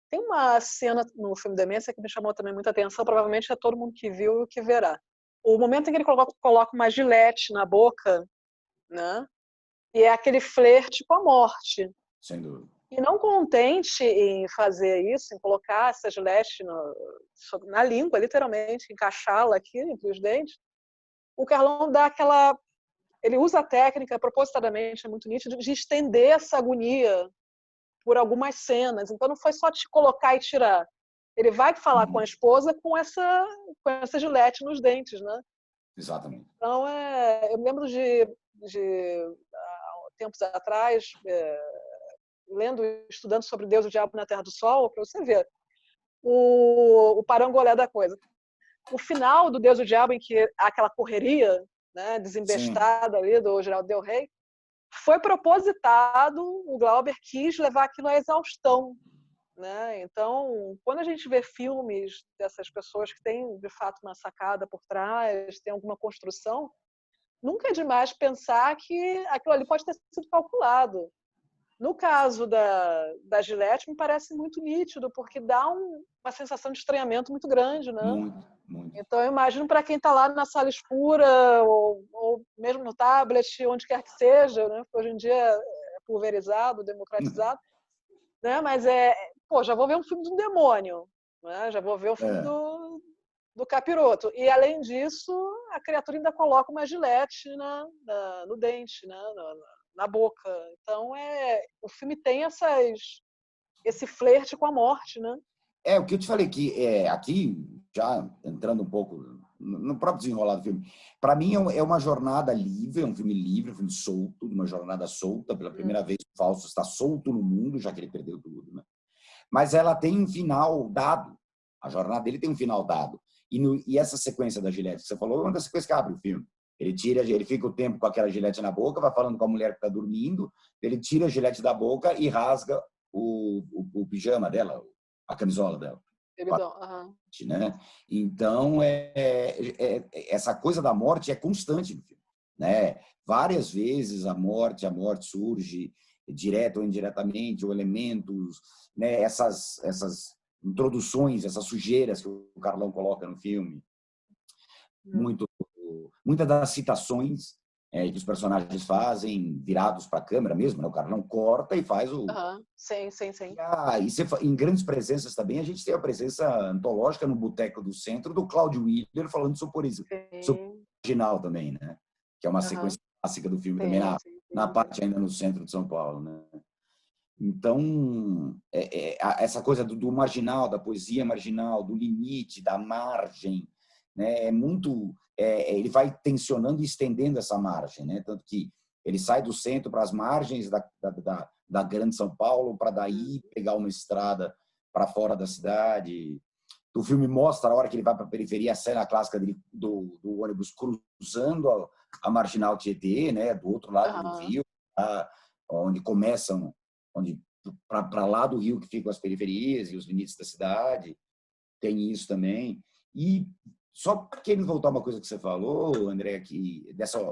Tem uma cena no filme Demência que me chamou também muita atenção, provavelmente é todo mundo que viu e que verá. O momento em que ele coloca uma gilete na boca, né? E é aquele flerte com a morte. Sem dúvida. E não contente em fazer isso, em colocar essa gilete na língua, literalmente, encaixá-la aqui entre os dentes, o Carlão dá aquela... Ele usa a técnica, propositadamente, é muito nítido, de estender essa agonia por algumas cenas. Então não foi só te colocar e tirar. Ele vai falar com a esposa com essa gilete nos dentes, né? Exatamente. Então, eu me lembro de tempos atrás, estudando sobre Deus e o Diabo na Terra do Sol, para você ver o parangolé da coisa. O final do Deus e o Diabo, em que há aquela correria, né, desembestada ali do Geraldo Del Rey, foi propositado, o Glauber quis levar aquilo à exaustão. Né? Então, quando a gente vê filmes dessas pessoas que têm, de fato, uma sacada por trás, tem alguma construção, nunca é demais pensar que aquilo ali pode ter sido calculado. No caso da Gillette, me parece muito nítido, porque dá uma sensação de estranhamento muito grande. Né? Muito. Então, eu imagino para quem está lá na sala escura, ou mesmo no tablet, onde quer que seja, né? Porque hoje em dia é pulverizado, democratizado, né? Mas já vou ver um filme do demônio, né? Já vou ver um filme do capiroto. E, além disso, a criatura ainda coloca uma gilete no dente, né? Na boca. Então, o filme tem esse flerte com a morte, né? O que eu te falei, que aqui, já entrando um pouco no próprio desenrolar do filme. Para mim, é uma jornada livre, é um filme solto, uma jornada solta. Pela primeira vez, o Fausto está solto no mundo, já que ele perdeu tudo, né? Mas ela tem um final dado. A jornada dele tem um final dado. E essa sequência da Gillette que você falou é uma das sequências que abre o filme. Ele fica o tempo com aquela Gillette na boca, vai falando com a mulher que está dormindo, ele tira a Gillette da boca e rasga o pijama dela, a camisola dela. Né? Então, essa coisa da morte é constante no filme, né? Várias vezes a morte surge direto ou indiretamente, ou elementos, né? Essas introduções, essas sujeiras que o Carlão coloca no filme, muitas das citações que os personagens fazem virados para a câmera mesmo, né? O Carlão corta e faz o... Sim. Em grandes presenças também, a gente tem a presença antológica no Boteco do Centro do Cláudio Willer falando sobre o Marginal também, né? Que é uma sequência clássica do filme também, na parte ainda no centro de São Paulo, né? Então, essa coisa do marginal, da poesia marginal, do limite, da margem, né? Ele vai tensionando e estendendo essa margem, né? Tanto que ele sai do centro para as margens da grande São Paulo, para daí pegar uma estrada para fora da cidade. O filme mostra a hora que ele vai para a periferia, a cena clássica do ônibus cruzando a Marginal Tietê, né? Do outro lado do rio, onde começam, para lá do rio que ficam as periferias e os limites da cidade. Tem isso também. E só querendo voltar uma coisa que você falou, André,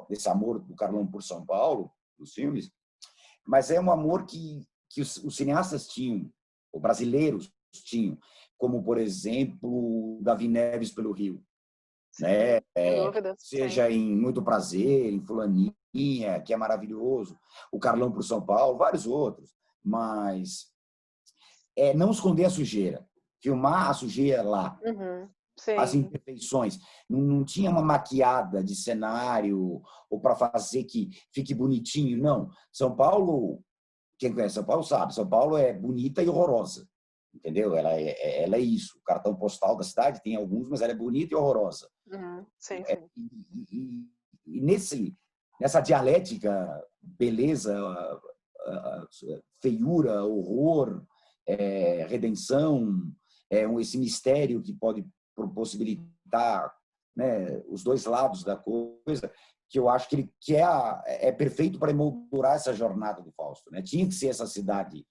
desse amor do Carlão por São Paulo, dos filmes, mas é um amor que os cineastas tinham, os brasileiros tinham, como, por exemplo, Davi Neves pelo Rio. Sim, né? Seja em Muito Prazer, em Fulaninha, que é maravilhoso, o Carlão por São Paulo, vários outros. Mas não esconder a sujeira, filmar a sujeira lá. As imperfeições. Não tinha uma maquiada de cenário ou para fazer que fique bonitinho, não. São Paulo, quem conhece São Paulo sabe, São Paulo é bonita e horrorosa, entendeu? Ela é isso. O cartão postal da cidade tem alguns, mas ela é bonita e horrorosa. Sim. E nessa dialética, beleza, feiura, horror, redenção, esse mistério que pode possibilitar, né, os dois lados da coisa, que eu acho que é perfeito para emoldurar essa jornada do Fausto, né? Tinha que ser essa cidade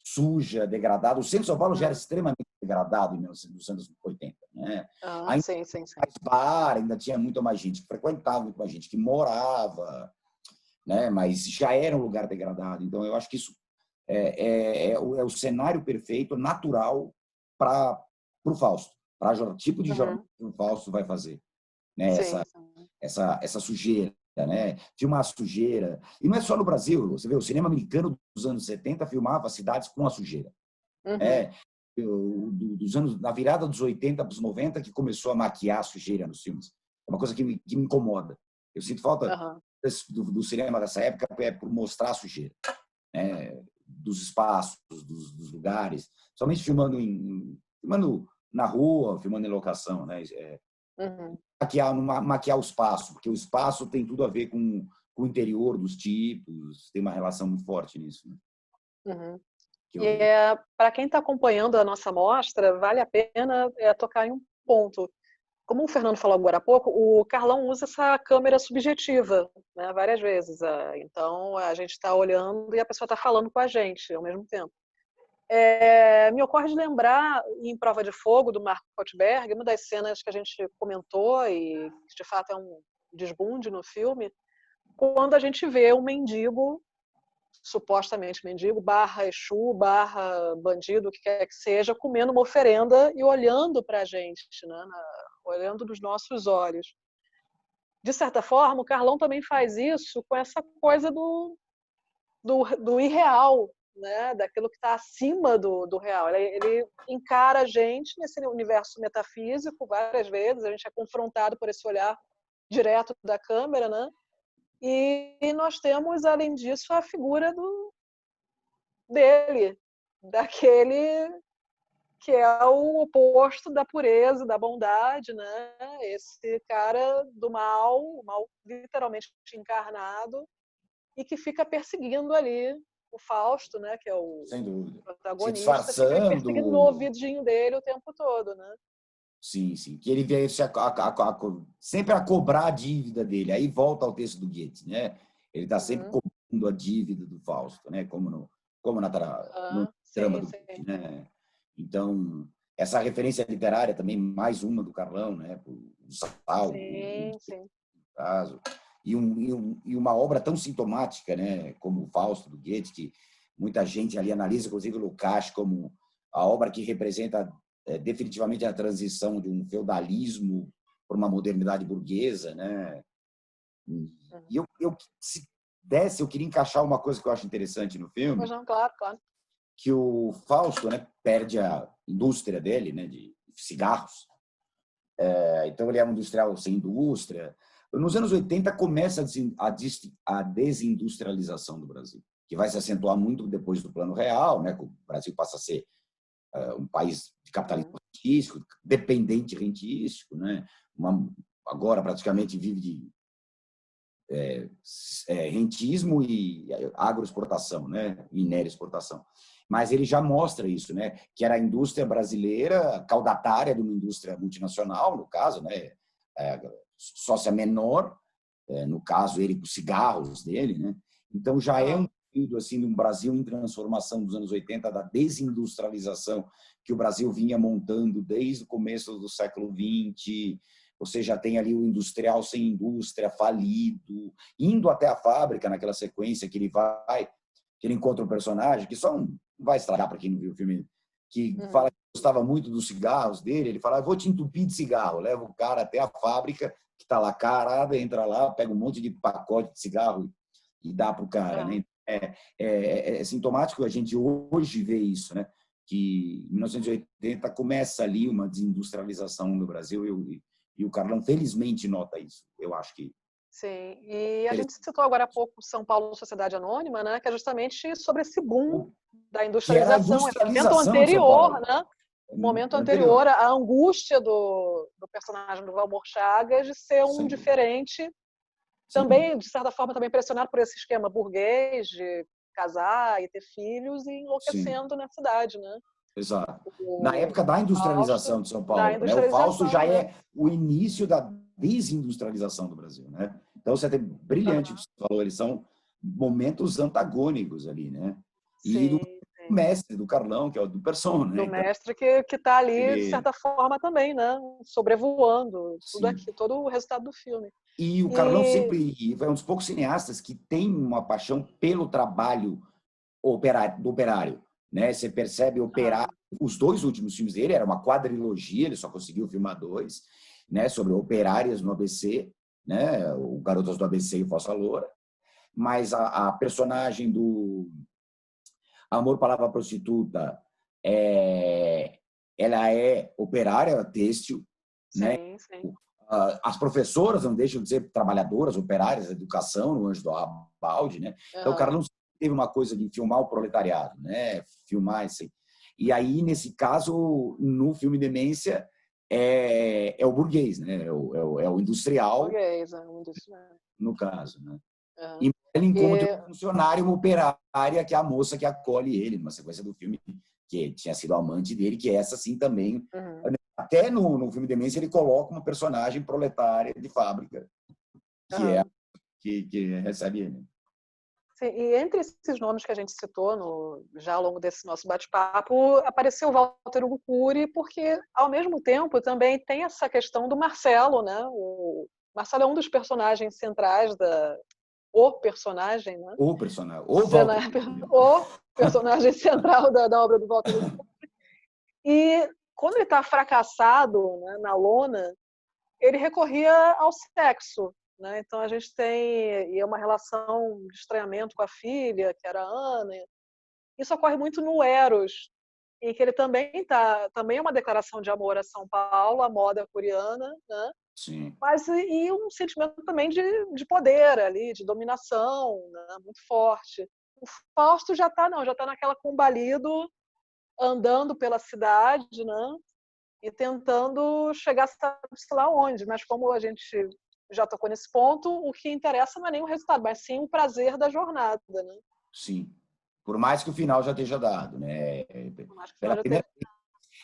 suja, degradada. O centro de São Paulo já era extremamente degradado nos anos 80, né? Ainda mais bar, ainda tinha muito mais gente que frequentava, muito mais gente que morava, né? Mas já era um lugar degradado. Então, eu acho que isso é o cenário perfeito, natural para o Fausto, para o tipo de jornada que o Fausto vai fazer, né? Essa sujeira, né? Filmar a sujeira. E não é só no Brasil. Você vê, o cinema americano dos anos 70 filmava cidades com a sujeira. Na virada dos 80 para os 90 que começou a maquiar a sujeira nos filmes. É uma coisa que me incomoda. Eu sinto falta do cinema dessa época por mostrar a sujeira, né? Dos espaços, dos lugares. Somente filmando na rua, filmando em locação, né? Maquiar o espaço, porque o espaço tem tudo a ver com o interior dos tipos, tem uma relação muito forte nisso. Né? Para quem está acompanhando a nossa mostra, vale a pena tocar em um ponto. Como o Fernando falou agora há pouco, o Carlão usa essa câmera subjetiva, né, várias vezes. Então, a gente está olhando e a pessoa está falando com a gente ao mesmo tempo. Me ocorre de lembrar, em Prova de Fogo, do Marco Kottberg, uma das cenas que a gente comentou e que, de fato, é um desbunde no filme, quando a gente vê um mendigo, supostamente mendigo, / Exu, / bandido, o que quer que seja, comendo uma oferenda e olhando para a gente, né, olhando nos nossos olhos. De certa forma, o Carlão também faz isso com essa coisa do irreal, né? Daquilo que está acima do real. Ele encara a gente nesse universo metafísico várias vezes, a gente é confrontado por esse olhar direto da câmera, né? E nós temos, além disso, a figura dele, daquele que é o oposto da pureza, da bondade, né? Esse cara do mal, o mal literalmente encarnado, e que fica perseguindo ali o Fausto, né? Que é o Sem dúvida. Se protagonista, fica ali disfarçando. perseguindo no ouvidinho dele o tempo todo, né? Sim, sim. Que ele veio sempre a cobrar a dívida dele. Aí volta ao texto do Goethe, né? Ele está sempre cobrando a dívida do Fausto, né? Como no trama do Goethe, né? Então, essa referência literária também, mais uma do Carlão, né? O Salvo, Sim. caso. E uma obra tão sintomática, né? Como o Fausto, do Goethe, que muita gente ali analisa, inclusive o Lukács, como a obra que representa definitivamente a transição de um feudalismo para uma modernidade burguesa, né? E se desse, eu queria encaixar uma coisa que eu acho interessante no filme. Pois não, claro. Que o Fausto, né, perde a indústria dele, né, de cigarros. Então, ele é um industrial sem indústria. Nos anos 80, começa a desindustrialização do Brasil, que vai se acentuar muito depois do Plano Real, né, que o Brasil passa a ser um país de capitalismo rentístico, dependente rentístico, né? Agora, praticamente, vive de rentismo e agroexportação, né? Minério exportação. Mas ele já mostra isso, né? Que era a indústria brasileira caudatária de uma indústria multinacional, no caso, né? Sócia menor, no caso ele com cigarros dele, né? Então já é um período assim de um Brasil em transformação dos anos 80, da desindustrialização que o Brasil vinha montando desde o começo do século XX. Você já tem ali o industrial sem indústria, falido, indo até a fábrica naquela sequência que ele encontra um personagem que só não vai estragar para quem não viu o filme, que fala que gostava muito dos cigarros dele. Ele fala: vou te entupir de cigarro. Leva o cara até a fábrica, que está lá carada, entra lá, pega um monte de pacote de cigarro e dá para o cara. Né? É sintomático a gente hoje ver isso, né? Que em 1980 começa ali uma desindustrialização do Brasil e o Carlão, felizmente, nota isso. Eu acho que... Sim, e a gente citou agora há pouco São Paulo Sociedade Anônima, né, que é justamente sobre esse boom da industrialização. Que era a industrialização o momento anterior à angústia do personagem do Valmor Chagas de ser um diferente, também, de certa forma, também pressionado por esse esquema burguês de casar e ter filhos e enlouquecendo na cidade, né? Exato. Na época da industrialização de São Paulo, né? O Fausto já é o início da desindustrialização do Brasil, né? Então, você tem brilhante o que você falou, eles são momentos antagônicos ali, né? E do mestre, do Carlão, que é o do Person, né? Do mestre que está ali, de certa forma, também, né? Sobrevoando tudo aqui, todo o resultado do filme. E o Carlão sempre é um dos poucos cineastas que tem uma paixão pelo trabalho do operário. Né? Você percebe os dois últimos filmes dele, era uma quadrilogia, ele só conseguiu filmar 2, né? Sobre operárias no ABC, né? O Garotas do ABC e o Fossa Loura. Mas a personagem do Amor, Palavra, Prostituta, ela é operária, têxtil, né? As professoras não deixam de ser trabalhadoras, operárias, educação, no Anjo do Balde, né? Então, o cara não teve uma coisa de filmar o proletariado, né? Filmar assim. E aí, nesse caso, no filme Demência, é o burguês, né? É o industrial. Burguês, é o industrial. No caso, né? E ele encontra um funcionário, uma operária, que é a moça que acolhe ele, numa sequência do filme, que tinha sido amante dele, que é essa, sim, também. Até no filme Demência, ele coloca uma personagem proletária de fábrica, que recebe ele. Sim, e entre esses nomes que a gente citou já ao longo desse nosso bate-papo, apareceu o Walter Hugo Cury, porque, ao mesmo tempo, também tem essa questão do Marcelo, né? O Marcelo é um dos personagens centrais o personagem, né? O personagem. O personagem central da obra do Walter Hugo Cury. E quando ele está fracassado, né, na lona, ele recorria ao sexo. Né? Então a gente tem uma relação de estranhamento com a filha, que era a Ana. Isso ocorre muito no Eros, em que ele também é uma declaração de amor a São Paulo, a moda coreana, né? Sim. Mas e um sentimento também de poder ali, de dominação, né? Muito forte. O Fausto já está naquela Combalido, andando pela cidade, né? E tentando chegar, sei lá onde. Mas como a gente já tocou nesse ponto, o que interessa não é nem o resultado, mas sim o prazer da jornada, né? Sim. Por mais que o final já esteja dado, né? Por mais que o Pela final já primeira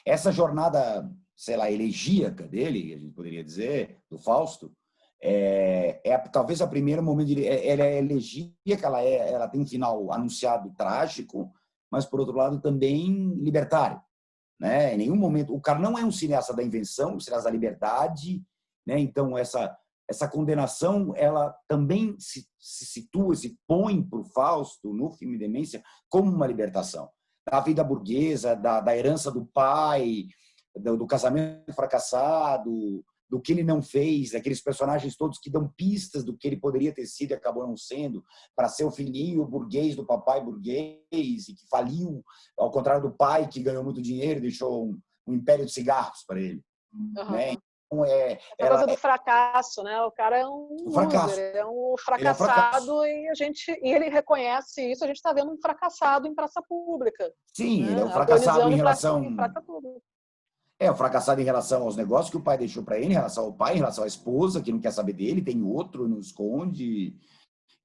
essa jornada, sei lá, elegíaca dele, a gente poderia dizer, do Fausto, talvez a primeiro momento ela é elegíaca, ela tem um final anunciado trágico, mas por outro lado também libertário, né? Em nenhum momento o cara não é um cineasta da invenção, um cineasta da liberdade, né? Então essa condenação ela também se situa, se põe para o Fausto no filme Demência como uma libertação da vida burguesa, da herança do pai, do casamento fracassado, do que ele não fez, daqueles personagens todos que dão pistas do que ele poderia ter sido e acabou não sendo, para ser o filhinho burguês do papai burguês e que faliu, ao contrário do pai que ganhou muito dinheiro e deixou um império de cigarros para ele. Né? Então, essa coisa do fracasso, né? O cara é um fracasso. loser, é um fracassado e ele reconhece isso. A gente está vendo um fracassado em praça pública. Sim, né? ele é um fracassado em relação em praça pública. o fracassado em relação aos negócios que o pai deixou para ele, em relação ao pai, em relação à esposa que não quer saber dele, tem outro, não esconde.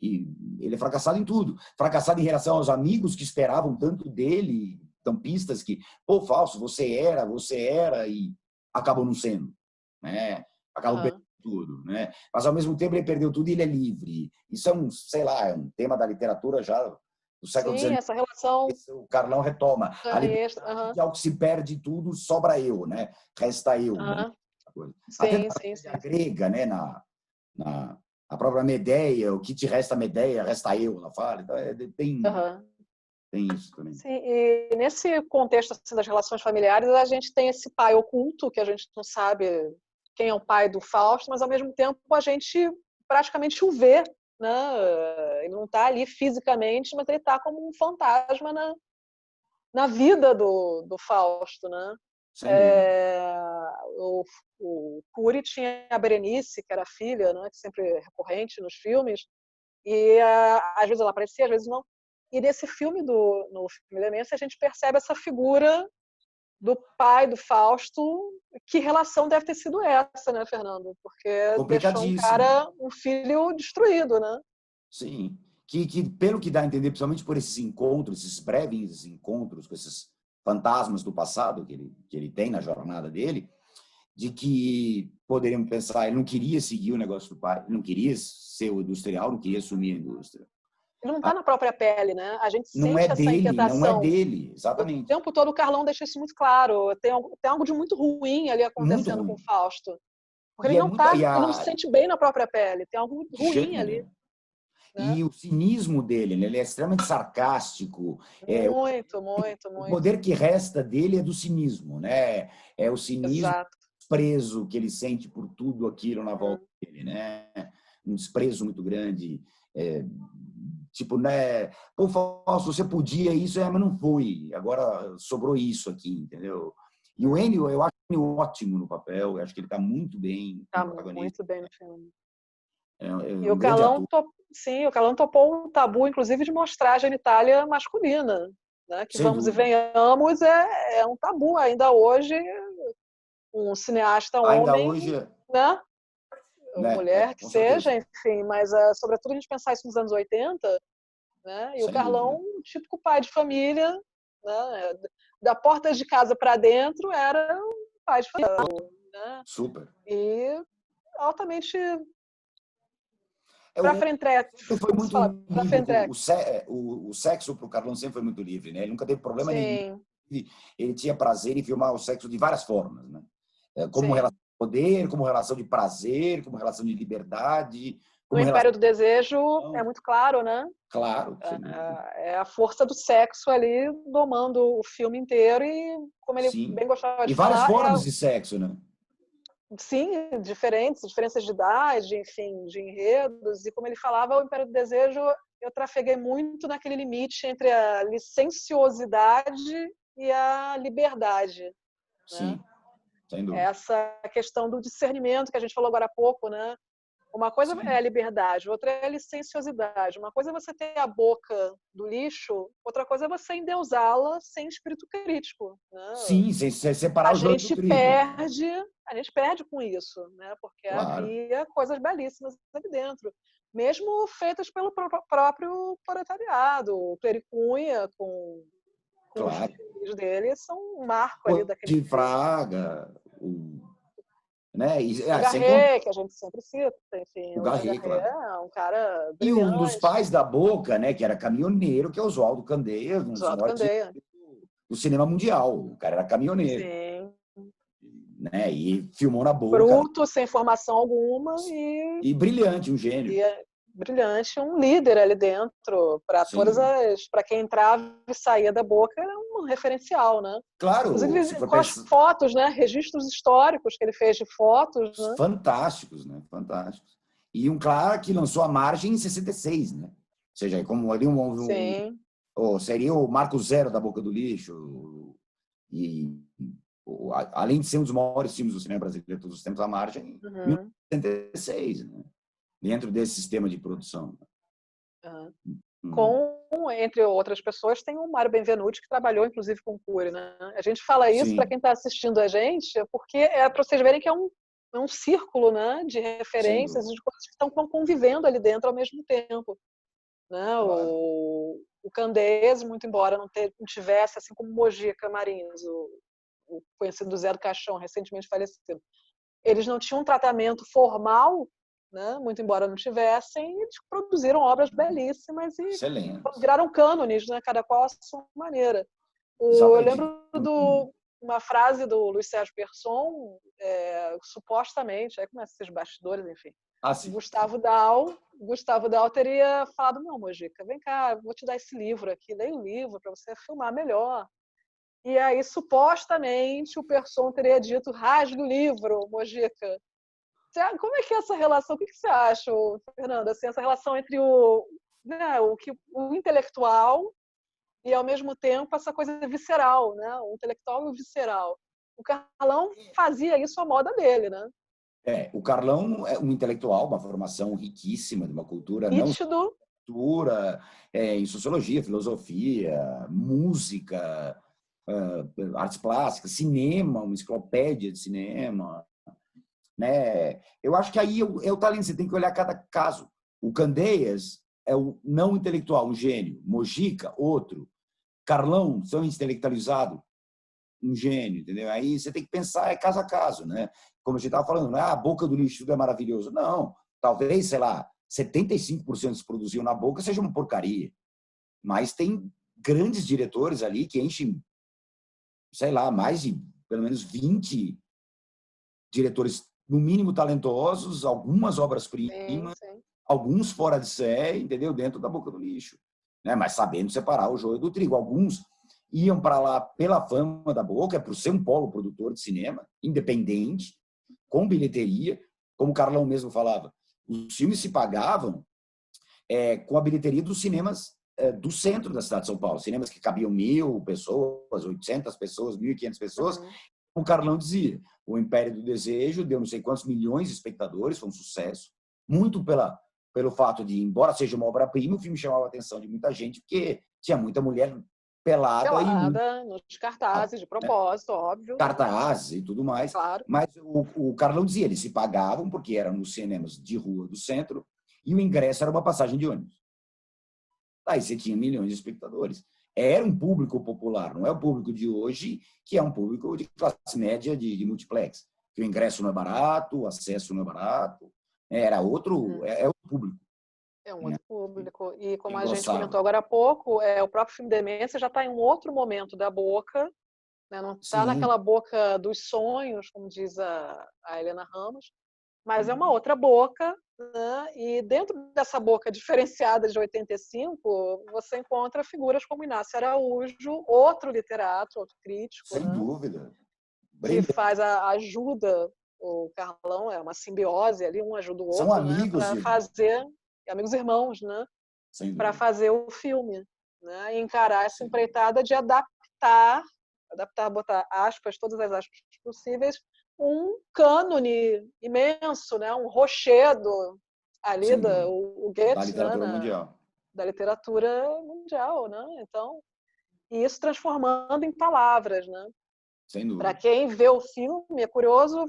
E ele é fracassado em tudo. Fracassado em relação aos amigos que esperavam tanto dele, tampistas que, pô, Fausto, você era e acabou não sendo. Né? Acabou perdendo tudo, né? Mas ao mesmo tempo ele perdeu tudo e ele é livre. Isso é um tema da literatura já do século XIX. Essa relação. O Carlão retoma. A liberdade de algo que se perde tudo, sobra eu, né? Resta eu. Né? Até na grega, né? Na própria Medeia, o que te resta Medeia, resta eu, ela fala. Então, tem isso também. Sim, e nesse contexto assim, das relações familiares, a gente tem esse pai oculto, que a gente não sabe quem é o pai do Fausto, mas ao mesmo tempo a gente praticamente o vê, né? Ele não está ali fisicamente, mas ele está como um fantasma na vida do Fausto, né? O Cury tinha a Berenice, que era a filha, né? Que sempre é recorrente nos filmes, e às vezes ela aparecia, às vezes não. E nesse filme, no filme Demência, a gente percebe essa figura do pai do Fausto. Que relação deve ter sido essa, né, Fernando? Porque deixou um filho destruído, né? Sim. Que pelo que dá a entender, principalmente por esses encontros, esses breves encontros com esses fantasmas do passado que ele tem na jornada dele, de que poderíamos pensar, ele não queria seguir o negócio do pai, ele não queria ser o industrial, não queria assumir a indústria. Ele não está na própria pele, né? A gente não sente essa inquietação. Não é dele, exatamente. O tempo todo o Carlão deixa isso muito claro. Tem algo de muito ruim ali acontecendo com o Fausto. Porque ele não se sente bem na própria pele. Tem algo muito ruim ali. Né? E o cinismo dele, né? Ele é extremamente sarcástico. Muito. O poder que resta dele é do cinismo, né? É o cinismo preso que ele sente por tudo aquilo na volta dele, né? Um desprezo muito grande. Tipo, né? Pô, Fausto, você podia isso, mas não foi. Agora sobrou isso aqui, entendeu? E o Ennio, eu acho ele ótimo no papel. Eu acho que ele está muito bem. Está muito bem no filme. E o Carlão topou um tabu, inclusive, de mostrar a genitália masculina, né? Que, vamos e venhamos, é um tabu ainda hoje. Um cineasta ainda homem, hoje, né? Mulher que seja, enfim, mas sobretudo a gente pensar isso nos anos 80, né? E o Carlão, um típico pai de família, né? Da porta de casa para dentro, era um pai de família, né? Super. E altamente para frente. Foi muito livre. O sexo para o Carlão sempre foi muito livre, né? Ele nunca teve problema nenhum. Ele tinha prazer em filmar o sexo de várias formas, né? Como relação de poder, como relação de prazer, como relação de liberdade. No Império do Desejo é muito claro, né? Claro. É a força do sexo ali domando o filme inteiro e como ele bem gostava de falar... E várias formas de sexo, né? Sim, diferenças de idade, enfim, de enredos. E como ele falava, o Império do Desejo, eu trafeguei muito naquele limite entre a licenciosidade e a liberdade. Sim. Né? Sem dúvida. Essa questão do discernimento que a gente falou agora há pouco, né? Uma coisa Sim. é a liberdade, outra é a licenciosidade. Uma coisa é você ter a boca do lixo, outra coisa é você endeusá-la sem espírito crítico, né? Sim, sem separar A o joio do gente trigo. perde com isso, né? Porque Claro. havia coisas belíssimas ali dentro, mesmo feitas pelo próprio proletariado. O Clericunha com os Claro. filhos dele são um marco ali daquele de Fraga, né? E, o sem contar Garré, que a gente sempre cita, enfim, o o Garré, Garré claro. é um cara E um dos brilhante. pais da Boca, né, que era caminhoneiro, que é Oswaldo Candeias, um dos Oswaldo maiores Candeia. do cinema mundial. O cara era caminhoneiro, Sim. né? E filmou na Boca. Bruto, sem formação alguma E brilhante, um gênio. e é brilhante, um líder ali dentro para todas para quem entrava e saía da Boca, era um referencial, né? Claro, se Inclusive for com as fotos, né? Registros históricos que ele fez de fotos, né? Fantásticos, né? Fantásticos. E um cara que lançou A Margem em 66, né? Ou seja, como ali Sim. seria o Marco Zero da Boca do Lixo. E além de ser um dos maiores filmes do cinema brasileiro de todos os tempos, A Margem, em 1966, né? Dentro desse sistema de produção. Entre outras pessoas, tem o Mário Benvenuti, que trabalhou, inclusive, com o Cury, né? A gente fala isso para quem está assistindo a gente, porque é para vocês verem que é um círculo, né, de referências e de coisas que estão convivendo ali dentro ao mesmo tempo. Né? Claro. O Candeias, muito embora não tivesse, assim como Mojica Marins, o conhecido Zé do Caixão, recentemente falecido, eles não tinham um tratamento formal, né? Muito embora não tivessem, eles produziram obras belíssimas e viraram cânones, né? Cada qual a sua maneira. Eu lembro de uma frase do Luiz Sérgio Persson, supostamente, aí começa esses bastidores, enfim. Gustavo Dal teria falado: não, Mojica, vem cá, vou te dar esse livro aqui, leia o livro para você filmar melhor. E aí, supostamente, o Persson teria dito: rasgue o livro, Mojica. Como é que é essa relação? O que você acha, Fernanda? Assim, essa relação entre o intelectual e, ao mesmo tempo, essa coisa visceral, né? O intelectual e o visceral. O Carlão fazia isso à moda dele, né? O Carlão é um intelectual, uma formação riquíssima, de uma cultura nítido. Em sociologia, filosofia, música, artes plásticas, cinema, uma enciclopédia de cinema. Né? Eu acho que aí é o talento, você tem que olhar cada caso. O Candeias é o não intelectual, um gênio. Mojica, outro. Carlão, tão intelectualizado, um gênio, entendeu? Aí você tem que pensar caso a caso, né? Como a gente estava falando, a Boca do Lixo tudo é maravilhoso. Não, talvez, sei lá, 75% que se produziam na Boca seja uma porcaria. Mas tem grandes diretores ali que enchem, sei lá, mais de pelo menos 20 diretores no mínimo talentosos, algumas obras-primas, alguns fora de série, entendeu? Dentro da Boca do Lixo, né? Mas sabendo separar o joio do trigo. Alguns iam para lá pela fama da Boca, por ser um polo produtor de cinema, independente, com bilheteria, como o Carlão mesmo falava. Os filmes se pagavam com a bilheteria dos cinemas do centro da cidade de São Paulo, cinemas que cabiam 1.000 pessoas, 800 pessoas, 1.500 pessoas. O Carlão dizia: o Império do Desejo deu não sei quantos milhões de espectadores, foi um sucesso, muito pelo fato de, embora seja uma obra-prima, o filme chamava a atenção de muita gente, porque tinha muita mulher pelada nos cartazes, de propósito, óbvio. Cartazes e tudo mais. Claro. Mas o Carlão dizia, eles se pagavam, porque eram nos cinemas de rua do centro, e o ingresso era uma passagem de ônibus. Aí você tinha milhões de espectadores. Era um público popular, não é o público de hoje, que é um público de classe média de multiplex. Que o ingresso não é barato, o acesso não é barato. Era outro público. É um outro público. E como a gente comentou agora há pouco, o próprio filme Demência já está em um outro momento da Boca, né? Não está naquela boca dos sonhos, como diz a Helena Ramos, mas é uma outra boca, né? E dentro dessa boca diferenciada de 85, você encontra figuras como Inácio Araújo, outro literato, outro crítico. Sem dúvida. Que faz a ajuda, o Carlão é uma simbiose ali, um ajuda o outro. São amigos, né? Para fazer, amigos irmãos, né? Para fazer o filme, né? E encarar essa empreitada de adaptar, botar aspas, todas as aspas possíveis, um cânone imenso, né? Um rochedo ali Sem dúvida. o Da Goethe, literatura né, mundial. da literatura mundial, né? Então, e isso transformando em palavras, né? Sem Para dúvida. quem vê o filme, é curioso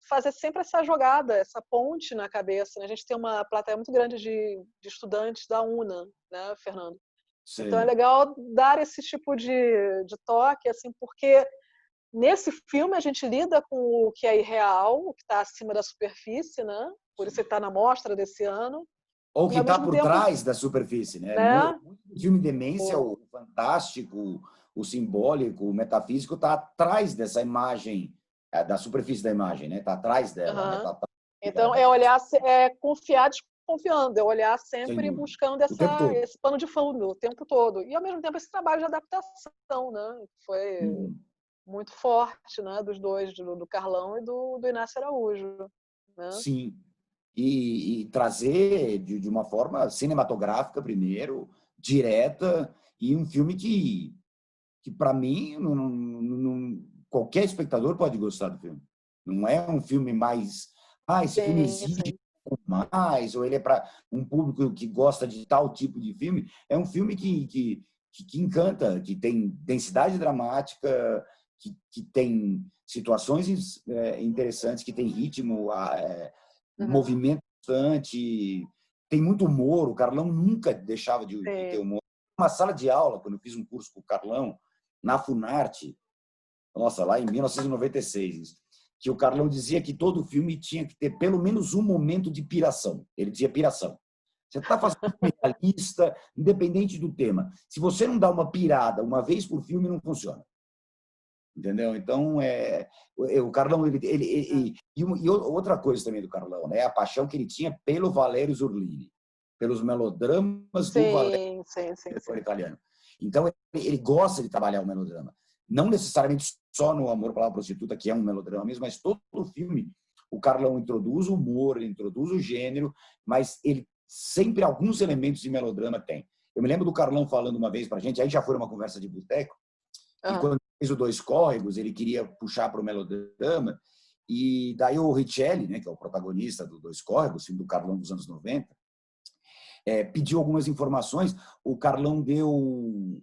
fazer sempre essa jogada, essa ponte na cabeça, né? A gente tem uma plateia muito grande de estudantes da UNA, né, Fernando? Então é Sei. legal dar esse tipo de toque, assim, porque nesse filme a gente lida com o que é irreal, o que está acima da superfície, né? Por isso ele está na mostra desse ano. Ou E que ao está mesmo por tempo, trás da superfície, né? né? Muito do filme Demência, o fantástico, o simbólico, o metafísico, está atrás dessa imagem, da superfície da imagem, né? Está atrás dela, né? Uhum. Tá atrás Então é olhar, é confiar desconfiando, é olhar sem sempre dúvida. buscando O tempo todo. esse pano de fundo o tempo todo. E ao mesmo tempo esse trabalho de adaptação, né? Foi Uhum. muito forte, né? Dos dois, do Carlão e do Inácio Araújo, né? Sim. E trazer de uma forma cinematográfica primeiro, direta, e um filme que para mim, qualquer espectador pode gostar do filme. Não é um filme mais... esse filme Sim, exige sim. mais, ou ele é para um público que gosta de tal tipo de filme. É um filme que encanta, que tem densidade dramática, que tem situações interessantes, que tem ritmo, Uhum. movimento constante, tem muito humor. O Carlão nunca deixava de ter Sim. humor. Uma sala de aula, quando eu fiz um curso com o Carlão, na Funarte, nossa, lá em 1996, que o Carlão dizia que todo filme tinha que ter pelo menos um momento de piração. Ele dizia piração. Você está fazendo um filme realista, independente do tema. Se você não dá uma pirada uma vez por filme, não funciona. Entendeu? Então, o Carlão... E outra coisa também do Carlão, né? A paixão que ele tinha pelo Valério Zurlini, pelos melodramas do Valério, Sim, sim, sim, diretor sim. italiano. Então, ele gosta de trabalhar o melodrama. Não necessariamente só no Amor pela Prostituta, que é um melodrama mesmo, mas todo o filme, o Carlão introduz o humor, ele introduz o gênero, mas ele sempre alguns elementos de melodrama tem. Eu me lembro do Carlão falando uma vez para a gente, aí já foi uma conversa de boteco, que Uhum. quando fez o Dois Córregos, ele queria puxar para o melodrama, e daí o Richelli, né, que é o protagonista do Dois Córregos, filme do Carlão dos anos 90, pediu algumas informações. O Carlão deu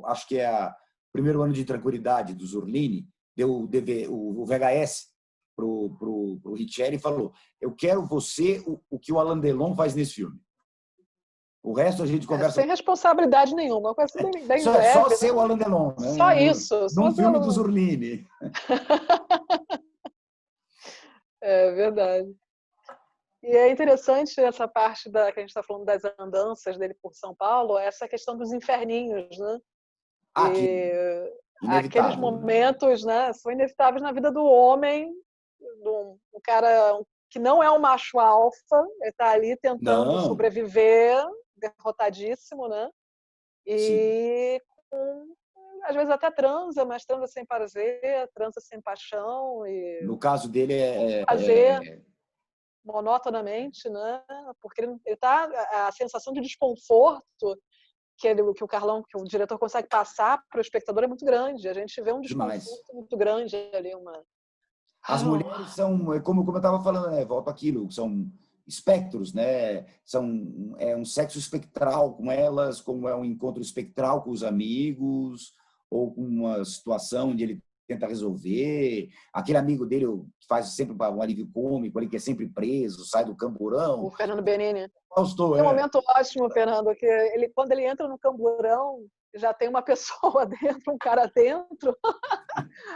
acho que é o primeiro ano de tranquilidade do Zurlini, deu o VHS pro Richelli e falou: eu quero você o que o Alain Delon faz nesse filme. O resto a gente conversa. Sem responsabilidade nenhuma, uma coisa bem Só leve, ser né? o Alain Delon, Só né? isso, só Num ser filme do Zurlini. É verdade. E é interessante essa parte que a gente está falando das andanças dele por São Paulo, essa questão dos inferninhos, né? Que E aqueles inevitável, né? momentos, né, são inevitáveis na vida do homem, um cara que não é um macho alfa, ele está ali tentando Não, sobreviver, derrotadíssimo, né? sim. E às vezes até transa, mas transa sem prazer, transa sem paixão e No caso dele fazer monotonamente, né? Porque ele tá a sensação de desconforto que o Carlão, que o diretor consegue passar para o espectador é muito grande. A gente vê um demais. desconforto muito grande ali, As mulheres são, como eu estava falando, né? Volto àquilo, são espectros, né? É um sexo espectral com elas, como é um encontro espectral com os amigos, ou com uma situação onde ele tenta resolver. Aquele amigo dele que faz sempre um alívio cômico, ali que é sempre preso, sai do camburão. o Fernando Benini. Faustou, Tem um momento ótimo, Fernando, que quando ele entra no camburão, já tem uma pessoa dentro, um cara dentro.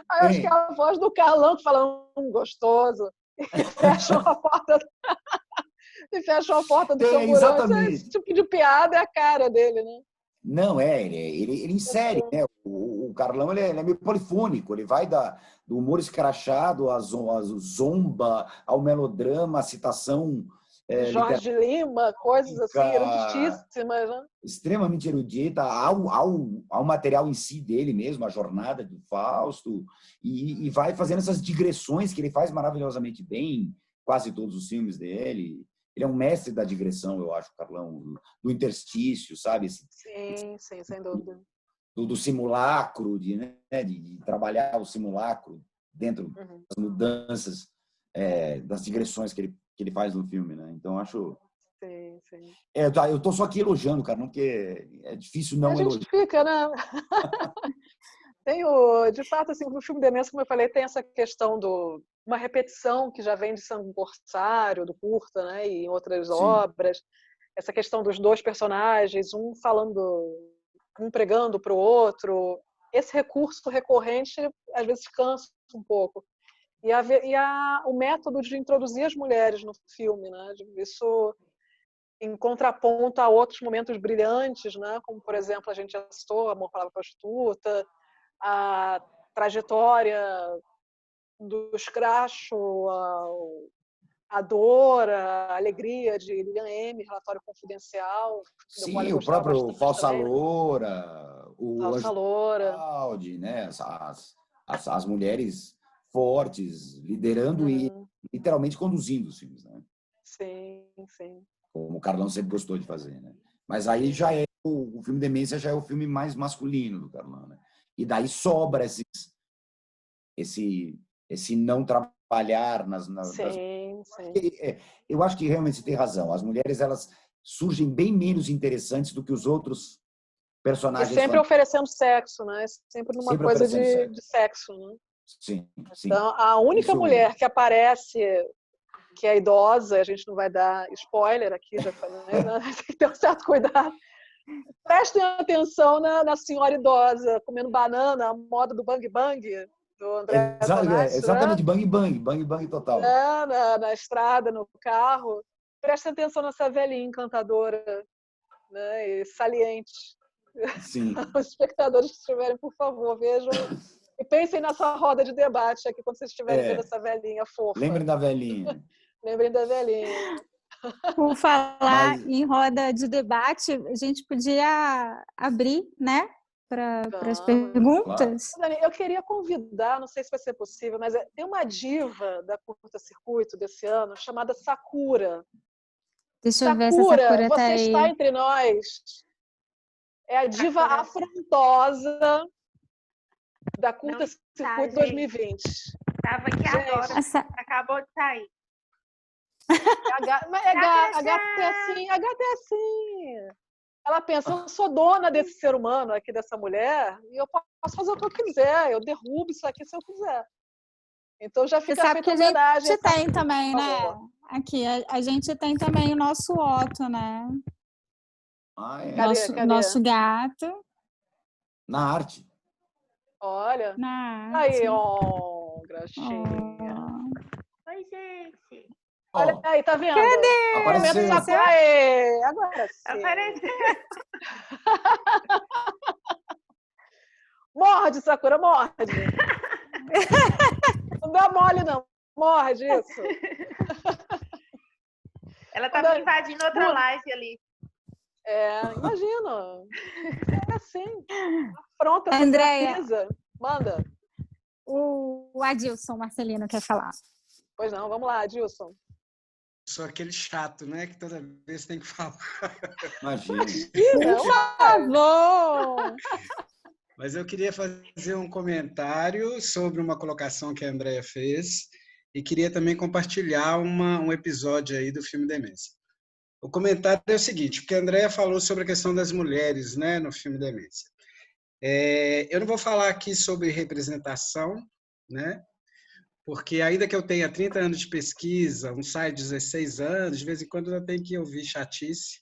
Aí eu acho que é Tem. a voz do Carlão que fala gostoso. E fecham a porta, do Tem, camburão. Esse exatamente. tipo de piada é a cara dele, né? Não, ele insere, né? O Carlão ele é meio polifônico, ele vai do humor escrachado, à zomba, ao melodrama, à citação Jorge Lima, coisas assim, literária, eruditíssimas, né? extremamente erudita, ao material em si dele mesmo, a jornada do Fausto, e vai fazendo essas digressões que ele faz maravilhosamente bem em quase todos os filmes dele. Ele é um mestre da digressão, eu acho, Carlão, do interstício, sabe? Sim, sim, sem dúvida. Do simulacro, de trabalhar o simulacro dentro das mudanças, das digressões que ele que ele faz no filme, né? Então, acho... Sim, sim. Eu tô só aqui elogiando, cara, não, porque é difícil não A gente elogiar. fica, né? De fato, assim, no filme Demência, como eu falei, tem essa questão uma repetição que já vem de Sangue Corsário, do curta, né? E em outras Sim. obras. Essa questão dos dois personagens, um pregando para o outro. Esse recurso recorrente, às vezes, cansa um pouco. E o método de introduzir as mulheres no filme, né? Isso em contraponto a outros momentos brilhantes, né? Como, por exemplo, a gente já citou Amor, Palavra, Prostituta, a trajetória do Escracho, a dor, a alegria de Lilian M, Relatório Confidencial, do qual eu Sim, o gostava próprio bastante Falsa também, né? Loura, o Falsa Anjo Loura. Balde, né? As mulheres fortes, liderando e literalmente conduzindo os filmes, né? Sim, sim. Como o Carlão sempre gostou de fazer, né? Mas aí já é o filme Demência já é o filme mais masculino do Carlão, né? E daí sobra esse não trabalhar nas Sim, sim. eu acho que realmente você tem razão. As mulheres elas surgem bem menos interessantes do que os outros E personagens. sempre oferecendo sexo, né? Sempre numa Sempre coisa oferecendo sexo. de sexo, né? Sim, sim. Então, a única mulher que aparece, que é idosa, a gente não vai dar spoiler aqui, já falei, né? Tem que ter um certo cuidado. Prestem atenção na senhora idosa, comendo banana, a moda do bang bang, do André Tonati, Exatamente, bang bang total. Na estrada, no carro. Prestem atenção nessa velhinha encantadora, né? E saliente. Sim. Os espectadores que estiverem, por favor, vejam e pensem nessa roda de debate aqui quando vocês estiverem vendo essa velhinha fofa. Lembrem da velhinha. Lembrem da velhinha. Por falar em roda de debate, a gente podia abrir, né, para as perguntas. Claro. Eu queria convidar, não sei se vai ser possível, mas tem uma diva da curta-circuito desse ano chamada Sakura. Deixa eu ver se a Sakura você tá está aí. entre nós. É a diva afrontosa da curta-circuito 2020. Estava aqui agora. Acabou de sair. A gata é assim, a gata é assim. Ela pensa, eu sou dona desse ser humano aqui, dessa mulher, e eu posso fazer o que eu quiser, eu derrubo isso aqui se eu quiser. Então já fica feita a homenagem. A gente tem também, né? Aqui, a gente tem também o nosso Otto, né? Cadê? Nosso gato. Na arte. Olha. Na arte. Aí, graxinha. Oi, gente. Olha aí, tá vendo? Cadê? Apareceu. Aê, agora sim. Apareceu. Morde, Sakura, morde. Não dá mole, não. Morde isso. Ela tá invadindo outra live ali. Imagina. É assim. Afronta, Andréia. Manda. O Adilson Marcelino quer falar. Pois não, vamos lá, Adilson. Sou aquele chato, né? Que toda vez tem que falar. Imagina. Por favor! Mas eu queria fazer um comentário sobre uma colocação que a Andréia fez e queria também compartilhar um episódio aí do filme Demência. O comentário é o seguinte, porque a Andréia falou sobre a questão das mulheres, né, no filme Demência. Eu não vou falar aqui sobre representação, né? Porque ainda que eu tenha 30 anos de pesquisa, um site de 16 anos, de vez em quando eu tenho que ouvir chatice,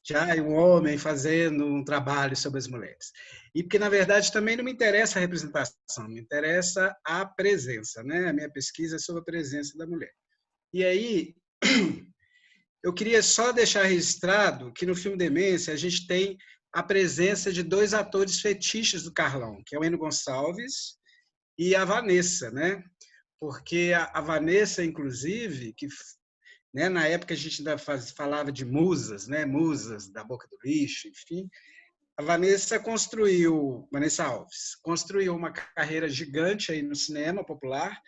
já um homem fazendo um trabalho sobre as mulheres. E porque, na verdade, também não me interessa a representação, me interessa a presença, né? A minha pesquisa é sobre a presença da mulher. E aí, eu queria só deixar registrado que no filme Demência a gente tem a presença de dois atores fetiches do Carlão, que é o Eno Gonçalves e a Vanessa, né? Porque a Vanessa, inclusive, que, né, na época a gente ainda falava de musas, né, musas da boca do lixo, enfim, a Vanessa Alves, construiu uma carreira gigante aí no cinema popular,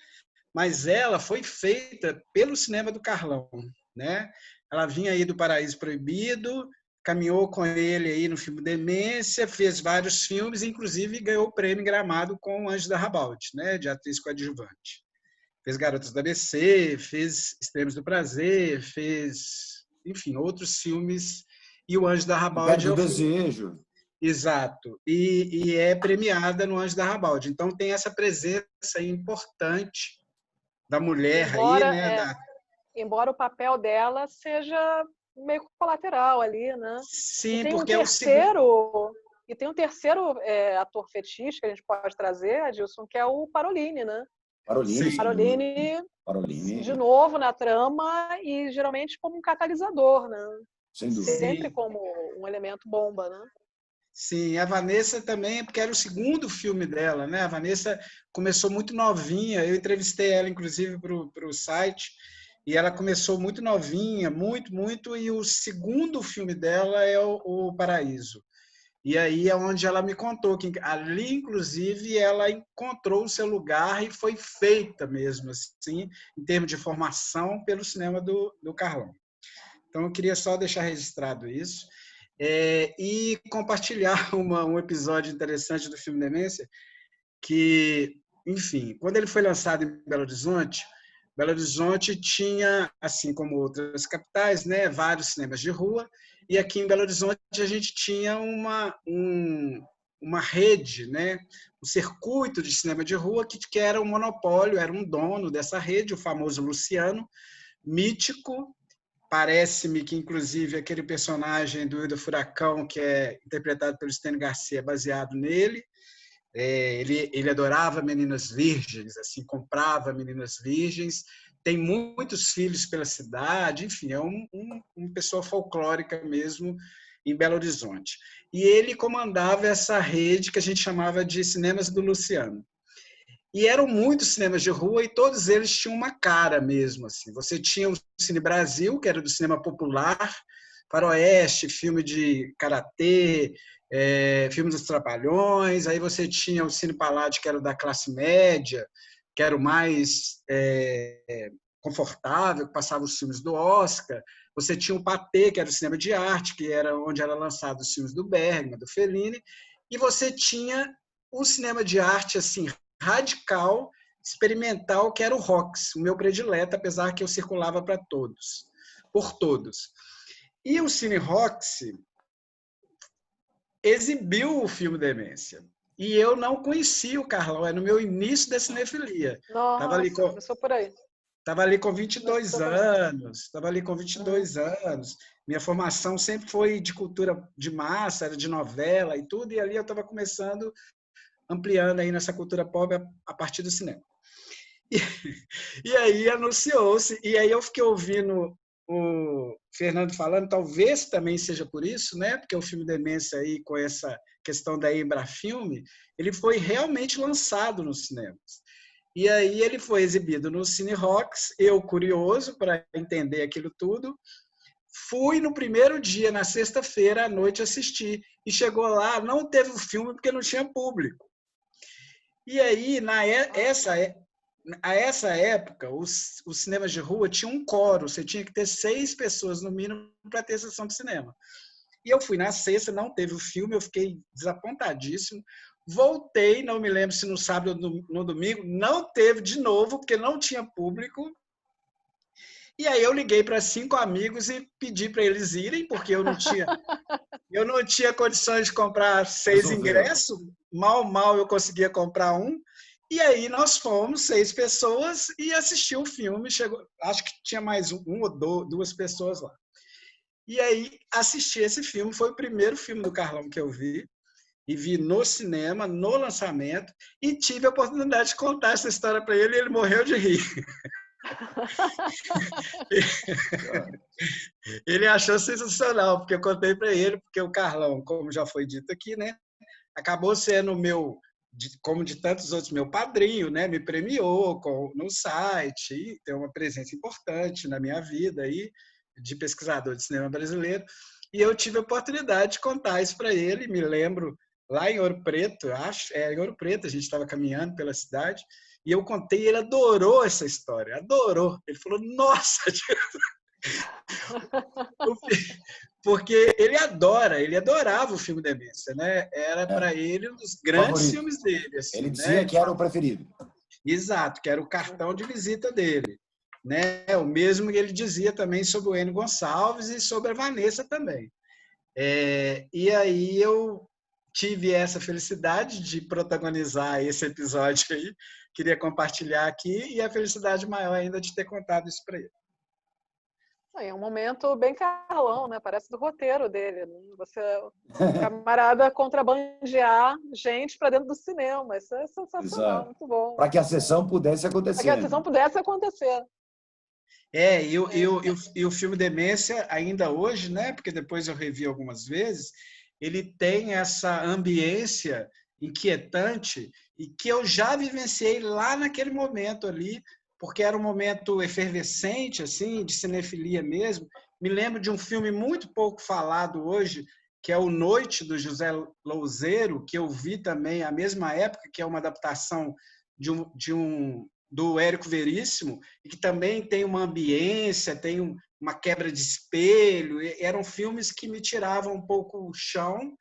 mas ela foi feita pelo cinema do Carlão, né? Ela vinha aí do Paraíso Proibido, caminhou com ele aí no filme Demência, fez vários filmes, inclusive ganhou o prêmio Gramado com o Anjo da Rabalde, né, de atriz coadjuvante. Fez Garotas da ABC, fez Extremos do Prazer, fez, enfim, outros filmes. E o Anjo da Rabalde é o Desejo. Exato. E é premiada no Anjo da Rabalde. Então tem essa presença importante da mulher embora, aí, né? Embora o papel dela seja meio colateral ali, né? Sim, e tem porque E tem um terceiro ator fetiche que a gente pode trazer, Adilson, que é o Parolini, né? Parolini, de novo na trama e geralmente como um catalisador, né? Sem dúvida. Sempre como um elemento bomba, né? Sim, a Vanessa também, porque era o segundo filme dela, né? A Vanessa começou muito novinha, eu entrevistei ela, inclusive, para o site, e ela começou muito novinha, muito, e o segundo filme dela é o Paraíso. E aí é onde ela me contou que ali, inclusive, ela encontrou o seu lugar e foi feita mesmo, assim, em termos de formação, pelo cinema do Carlão. Então, eu queria só deixar registrado isso. E compartilhar um episódio interessante do filme Demência, que, enfim, quando ele foi lançado em Belo Horizonte tinha, assim como outras capitais, né, vários cinemas de rua, e aqui em Belo Horizonte a gente tinha uma rede, né, um circuito de cinema de rua que era um monopólio, era um dono dessa rede, o famoso Luciano, mítico. Parece-me que, inclusive, aquele personagem do Hilda Furacão, que é interpretado pelo Stênio Garcia, é baseado nele. Ele adorava meninas virgens, assim, comprava meninas virgens. Tem muitos filhos pela cidade, enfim, é uma pessoa folclórica mesmo em Belo Horizonte. E ele comandava essa rede que a gente chamava de Cinemas do Luciano. E eram muitos cinemas de rua e todos eles tinham uma cara mesmo. Assim. Você tinha o Cine Brasil, que era do cinema popular, faroeste, filme de karatê, filme dos Trapalhões. Aí você tinha o Cine Paládio, que era da classe média, que era o mais confortável, que passava os filmes do Oscar. Você tinha o Patê, que era o cinema de arte, que era onde eram lançados os filmes do Bergman, do Fellini. E você tinha o cinema de arte, assim, radical, experimental, que era o Rox, o meu predileto, apesar que eu circulava por todos. E o Cine Rox exibiu o filme Demência. E eu não conhecia o Carlão, no meu início da cinefilia. Nossa, começou por aí. Estava ali com 22 anos. Minha formação sempre foi de cultura de massa, era de novela e tudo, e ali eu estava começando, ampliando aí nessa cultura pop a partir do cinema. E aí anunciou-se, e aí eu fiquei ouvindo o Fernando falando, talvez também seja por isso, né? Porque o filme Demência aí, com essa questão da Embrafilme, ele foi realmente lançado nos cinemas. E aí ele foi exibido no Cine Rox, eu curioso para entender aquilo tudo, fui no primeiro dia, na sexta-feira à noite, assistir. E chegou lá, não teve o filme porque não tinha público. E aí, a essa época, os cinemas de rua tinham um coro, você tinha que ter 6 pessoas no mínimo para ter sessão de cinema. E eu fui na sexta, não teve o filme, eu fiquei desapontadíssimo. Voltei, não me lembro se no sábado ou no domingo, não teve de novo, porque não tinha público. E aí eu liguei para 5 amigos e pedi para eles irem, porque eu não tinha condições de comprar 6 ingressos, mal eu conseguia comprar um. E aí nós fomos 6 pessoas e assistiu o filme. Chegou, acho que tinha mais um ou 2 pessoas lá. E aí assisti esse filme, foi o primeiro filme do Carlão que eu vi. E vi no cinema, no lançamento, e tive a oportunidade de contar essa história para ele e ele morreu de rir. Ele achou sensacional, porque eu contei para ele, porque o Carlão, como já foi dito aqui, né, acabou sendo como de tantos outros, meu padrinho, né, me premiou no site, e tem uma presença importante na minha vida aí, de pesquisador de cinema brasileiro, e eu tive a oportunidade de contar isso para ele, me lembro, lá em Ouro Preto, em Ouro Preto, a gente estava caminhando pela cidade, e eu contei, ele adorou essa história, adorou. Ele falou, nossa, porque ele adorava o filme Demência, né? Era para ele um dos grandes filmes dele. Assim, ele dizia que era o preferido. Exato, que era o cartão de visita dele, né? O mesmo que ele dizia também sobre o Enio Gonçalves e sobre a Vanessa também. E aí eu tive essa felicidade de protagonizar esse episódio aí, queria compartilhar aqui, e a felicidade maior ainda de ter contado isso para ele. É um momento bem Carlão, né? Parece do roteiro dele. Né? Você, camarada, contrabandear gente para dentro do cinema. Isso é sensacional, Exato. muito bom. Para que a sessão pudesse acontecer. Para que a sessão pudesse acontecer. E o filme Demência, ainda hoje, né? Porque depois eu revi algumas vezes, ele tem essa ambiência inquietante e que eu já vivenciei lá naquele momento ali, porque era um momento efervescente, assim, de cinefilia mesmo. Me lembro de um filme muito pouco falado hoje, que é O Noite, do José Louzeiro, que eu vi também à mesma época, que é uma adaptação do Érico Veríssimo, e que também tem uma ambiência, tem uma quebra de espelho. Eram filmes que me tiravam um pouco o chão,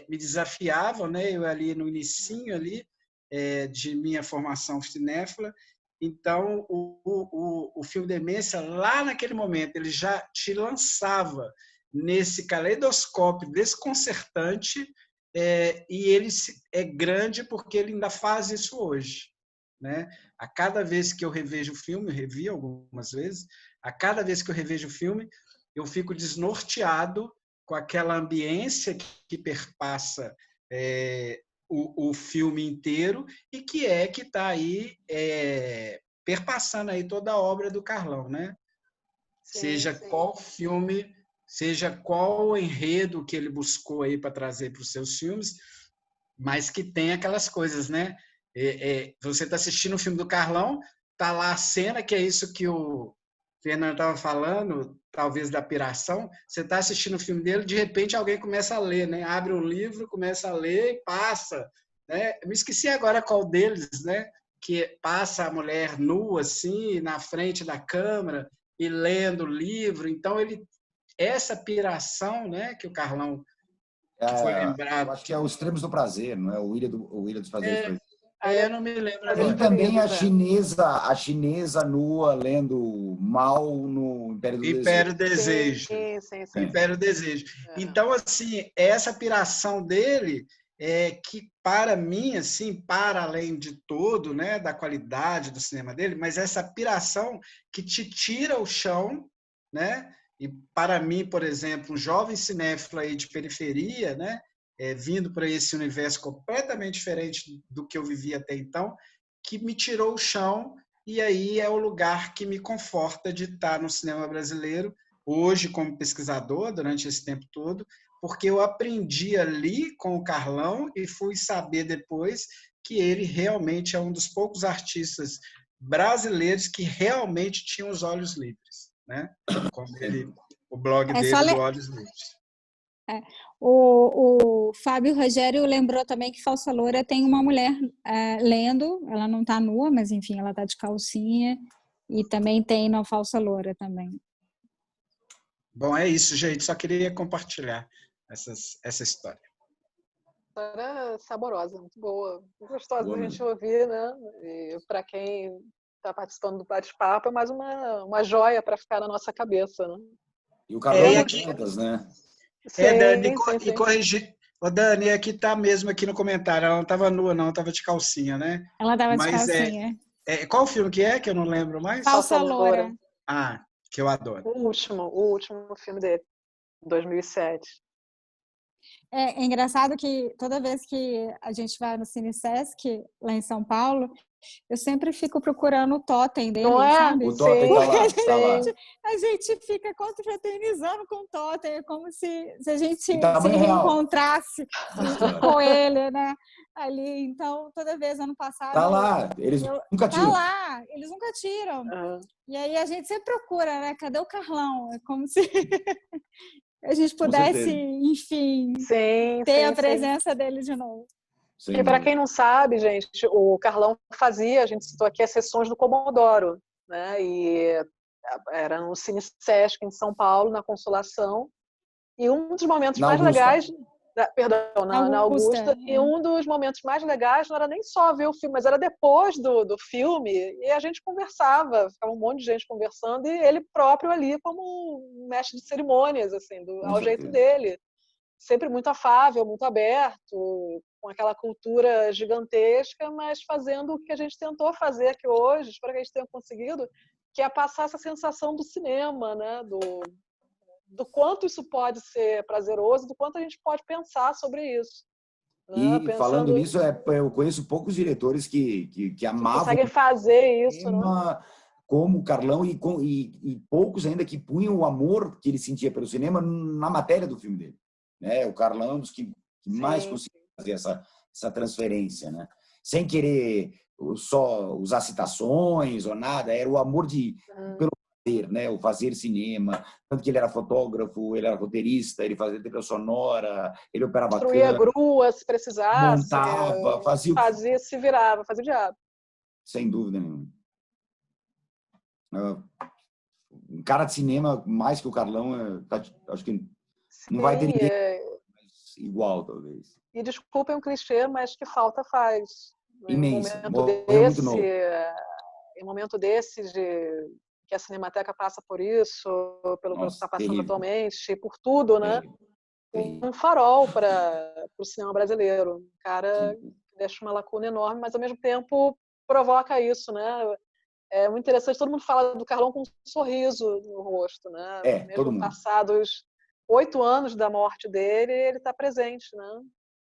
me desafiavam, né? Eu ali no inicinho ali, de minha formação cinéfila. Então, o filme Demência, lá naquele momento, ele já te lançava nesse caleidoscópio desconcertante, e ele é grande porque ele ainda faz isso hoje. Né? A cada vez que eu revejo o filme, eu revi algumas vezes, a cada vez que eu revejo o filme, eu fico desnorteado com aquela ambiência que perpassa o filme inteiro e que está aí perpassando aí toda a obra do Carlão, né? Sim, seja sim. Qual filme, seja qual enredo que ele buscou aí para trazer para os seus filmes, mas que tem aquelas coisas, né? Você está assistindo o filme do Carlão, tá lá a cena, que é isso que o Fernando estava falando, talvez da piração. Você está assistindo o filme dele, de repente alguém começa a ler, né? Abre um livro, começa a ler e passa. Né? Eu me esqueci agora qual deles, né? Que passa a mulher nua, assim, na frente da câmera e lendo o livro. Então, essa piração, né? Que o Carlão que foi lembrado. Eu acho que é Os Extremos do Prazer, não é? O Ilha dos Prazeres. Eu não me lembro agora. Tem também a chinesa nua lendo Mal no Império do Império Desejo. Sim. Império Desejo. Então, assim, essa piração dele que, para mim, assim, para além de tudo, né, da qualidade do cinema dele, mas essa piração que te tira o chão, né? E para mim, por exemplo, um jovem cinéfilo aí de periferia, né, vindo para esse universo completamente diferente do que eu vivia até então, que me tirou o chão, e aí é o lugar que me conforta de estar no cinema brasileiro, hoje como pesquisador, durante esse tempo todo, porque eu aprendi ali com o Carlão e fui saber depois que ele realmente é um dos poucos artistas brasileiros que realmente tinham os olhos livres, né? Como o blog dele do Olhos Livres. O Fábio Rogério lembrou também que Falsa Loura tem uma mulher lendo, ela não está nua, mas enfim, ela está de calcinha, e também tem na Falsa Loura também. Bom, é isso, gente. Só queria compartilhar essa história. História saborosa, muito boa. Muito gostosa da gente ouvir, né? E para quem está participando do bate-papo, é mais uma joia para ficar na nossa cabeça, né? E o Carlão Dantas, né? Dani, e corrigir. Dani, aqui tá mesmo aqui no comentário. Ela não estava nua, não, estava de calcinha, né? Ela estava de calcinha. Qual filme que é, que eu não lembro mais? Falsa Loura. Ah, que eu adoro. O último filme dele, 2007. É engraçado que toda vez que a gente vai no Cine Sesc, lá em São Paulo, eu sempre fico procurando o totem dele, sabe? O totem tá lá. A gente fica confraternizando com o totem, é como se a gente encontrasse com ele, né? Ali, então, toda vez, ano passado... Tá lá, eles nunca tiram. Tá lá, eles nunca tiram. E aí a gente sempre procura, né? Cadê o Carlão? É como se... a gente pudesse, enfim, ter a presença dele de novo. E para quem não sabe, gente, o Carlão fazia, a gente citou aqui, as sessões do Comodoro, né? E era no Cine Sesc em São Paulo, na Consolação. E um dos momentos mais legais Perdão, na Augusta. E um dos momentos mais legais não era nem só ver o filme, mas era depois do filme. E a gente conversava, ficava um monte de gente conversando, e ele próprio ali como um mestre de cerimônias, assim, ao jeito dele. Sempre muito afável, muito aberto, com aquela cultura gigantesca, mas fazendo o que a gente tentou fazer aqui hoje, espero que a gente tenha conseguido, que é passar essa sensação do cinema, né? Do quanto isso pode ser prazeroso, do quanto a gente pode pensar sobre isso. Né? E falando nisso, eu conheço poucos diretores que amavam... conseguem fazer isso, né? Como o Carlão, e poucos ainda que punham o amor que ele sentia pelo cinema na matéria do filme dele. Né? O Carlão é um dos que mais conseguiu fazer essa transferência, né? Sem querer só usar citações ou nada, era o amor pelo fazer, né? O fazer cinema, tanto que ele era fotógrafo, ele era roteirista, ele fazia trilha sonora, ele operava construía grua se precisasse, montava, fazia, se virava, fazia o diabo. Sem dúvida nenhuma. Um cara de cinema mais que o Carlão, acho que não vai ter ninguém igual, talvez. E desculpem um clichê, mas que falta faz. Imenso. Em momento desse que a Cinemateca passa por isso, pelo que está passando atualmente, por tudo, né? Um farol para o cinema brasileiro. Um cara que deixa uma lacuna enorme, mas ao mesmo tempo provoca isso, né? É muito interessante, todo mundo fala do Carlão com um sorriso no rosto, né? Mesmo passados 8 anos da morte dele, ele está presente, né?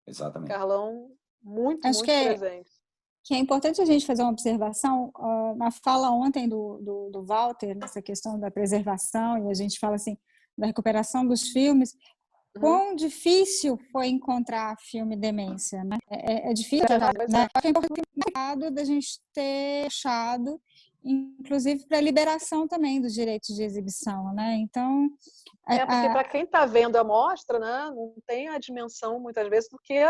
Exatamente. Carlão muito presente. Que é importante a gente fazer uma observação na fala ontem do Walter, nessa questão da preservação, e a gente fala assim, da recuperação dos filmes, quão difícil foi encontrar filme Demência, né? É difícil, né? É importante da gente ter achado, inclusive para a liberação também dos direitos de exibição, né? Então... porque para quem está vendo a mostra, né, não tem a dimensão, muitas vezes, do que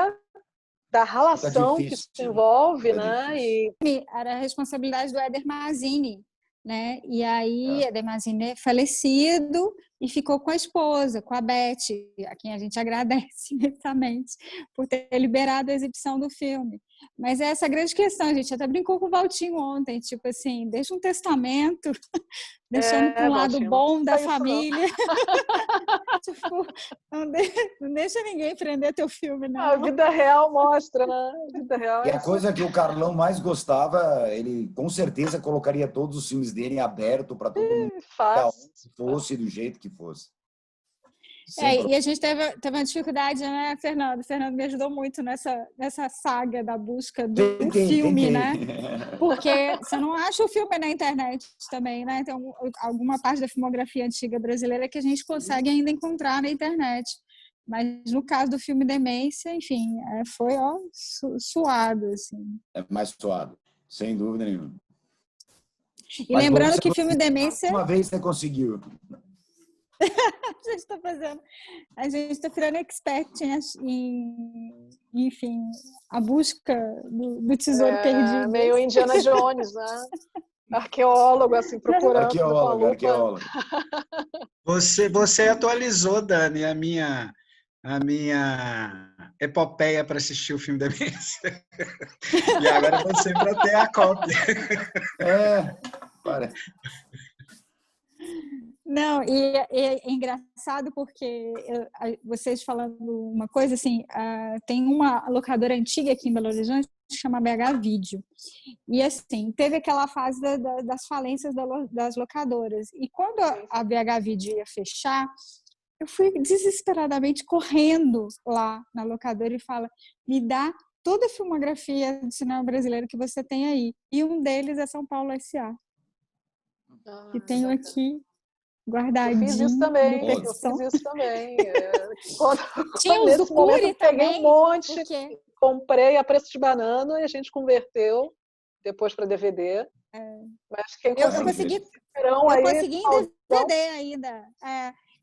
da relação que se envolve, né? E era a responsabilidade do Éder Mazzini, né? E aí Éder Mazzini é falecido e ficou com a esposa, com a Beth, a quem a gente agradece imensamente por ter liberado a exibição do filme. Mas é essa grande questão, a gente até brincou com o Valtinho ontem, tipo assim, deixa um testamento, deixando para um lado bom da família. Tipo, não deixa ninguém prender teu filme, não. A vida real mostra, né? A vida real e a coisa que o Carlão mais gostava, ele com certeza colocaria todos os filmes dele em aberto para todo mundo, fosse do jeito que fosse. E a gente teve uma dificuldade, né, Fernando? O Fernando me ajudou muito nessa saga da busca do filme, né? Porque você não acha o filme na internet também, né? Tem alguma parte da filmografia antiga brasileira que a gente consegue ainda encontrar na internet. Mas no caso do filme Demência, enfim, foi suado, assim. É mais suado, sem dúvida nenhuma. E mas lembrando que o filme Demência... Uma vez você conseguiu. A gente está virando expert enfim, a busca do tesouro perdido. Meio Indiana Jones, né? Arqueólogo, assim, procurando. Arqueólogo. Você atualizou, Dani, a minha epopeia para assistir o filme da Demência. E agora você para ter a cópia. Para. Não, e é engraçado porque vocês falando uma coisa assim, tem uma locadora antiga aqui em Belo Horizonte que chama BH Vídeo. E assim, teve aquela fase das falências das locadoras. E quando a BH Vídeo ia fechar, eu fui desesperadamente correndo lá na locadora e falo, me dá toda a filmografia do cinema brasileiro que você tem aí. E um deles é São Paulo S.A. que tenho aqui guardadinho. Eu fiz isso também. Tinha os do Cury peguei um monte, comprei a preço de banana e a gente converteu depois para DVD. Mas quem eu consegui em DVD ainda.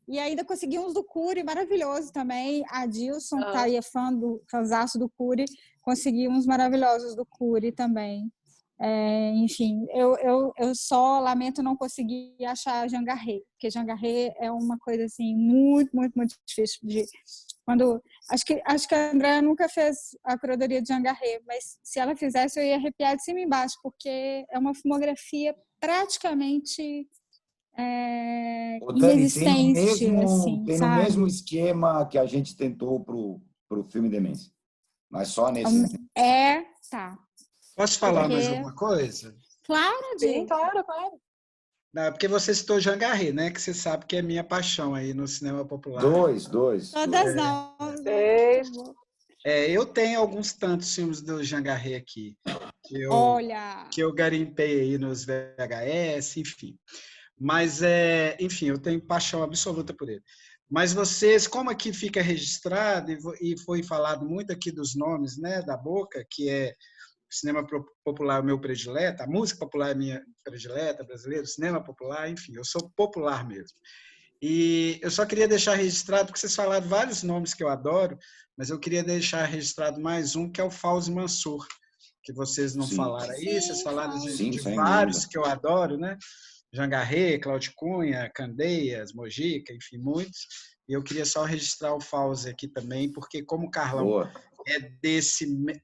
E ainda consegui uns do Cury, maravilhoso também. A Dilson, tá aí, fãzaço do Cury, consegui uns maravilhosos do Cury também. Enfim, eu só lamento não conseguir achar Jean Garret, porque Jean Garret é uma coisa assim muito, muito, muito difícil de Acho que a Andréa nunca fez a curadoria de Jean Garret, mas se ela fizesse eu ia arrepiar de cima e embaixo, porque é uma filmografia praticamente Ô, Dani, inexistente, assim, tem no sabe? mesmo esquema que a gente tentou pro filme Demência, mas só nesse. Tá. Posso falar Porque- mais uma coisa? Claro, Sim, Di. claro, claro. Não, é porque você citou Jean Garret, né? Que você sabe que é minha paixão aí no cinema popular. Dois. Todas nós. Sei. Eu tenho alguns tantos filmes do Jean Garret aqui, Olha, que eu garimpei aí nos VHS, enfim. Mas, enfim, eu tenho paixão absoluta por ele. Mas vocês, como aqui fica registrado, e foi falado muito aqui dos nomes, né, da Boca, que é o cinema popular é o meu predileto, a música popular é minha predileta, brasileira, o cinema popular, enfim, eu sou popular mesmo. E eu só queria deixar registrado, porque vocês falaram vários nomes que eu adoro, mas eu queria deixar registrado mais um, que é o Fauzi Mansour, que vocês não Sim. falaram aí, Sim, vocês falaram Sim, de sem vários dúvida. que eu adoro, né? Jean Garret, Cláudio Cunha, Candeias, Mojica, enfim, muitos. E eu queria só registrar o Fauzi aqui também, porque como o Carlão Boa. é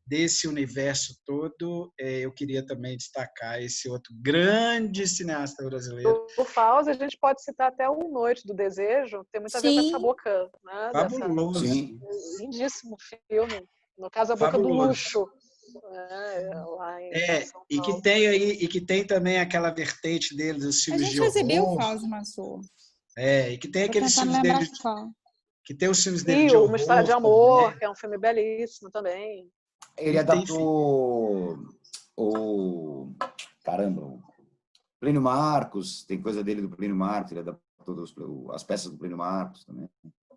desse universo todo, eu queria também destacar esse outro grande cineasta brasileiro. O Fauzi, a gente pode citar até o Noite do Desejo, tem muito a ver com essa Sim. boca, né? Fabuloso. Sim. Lindíssimo filme. No caso, a Boca do Fabuloso. Luxo. Lá em São E Paulo. que tem aí, e que tem também aquela vertente dele dos A filmes gente de recebeu o horror. Fauzi Mansour. E que tem Tô aqueles tentando filmes lembrar dele, qual. que tem os filmes dele E de Uma História de horror Amor, também. que é um filme belíssimo também. Ele adaptou o... Caramba, o Plínio Marcos, tem coisa dele do Plínio Marcos, ele adaptou as peças do Plínio Marcos também.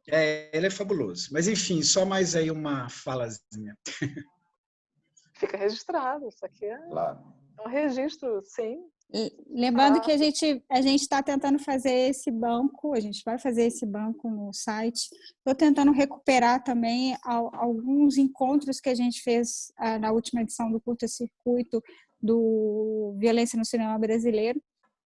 Ele é fabuloso. Mas, enfim, só mais aí uma falazinha. Fica registrado. Isso aqui é Claro. um registro, sim. Lembrando que a gente está tentando fazer esse banco, a gente vai fazer esse banco no site. Estou tentando recuperar também alguns encontros que a gente fez na última edição do Curta Circuito do Violência no Cinema Brasileiro,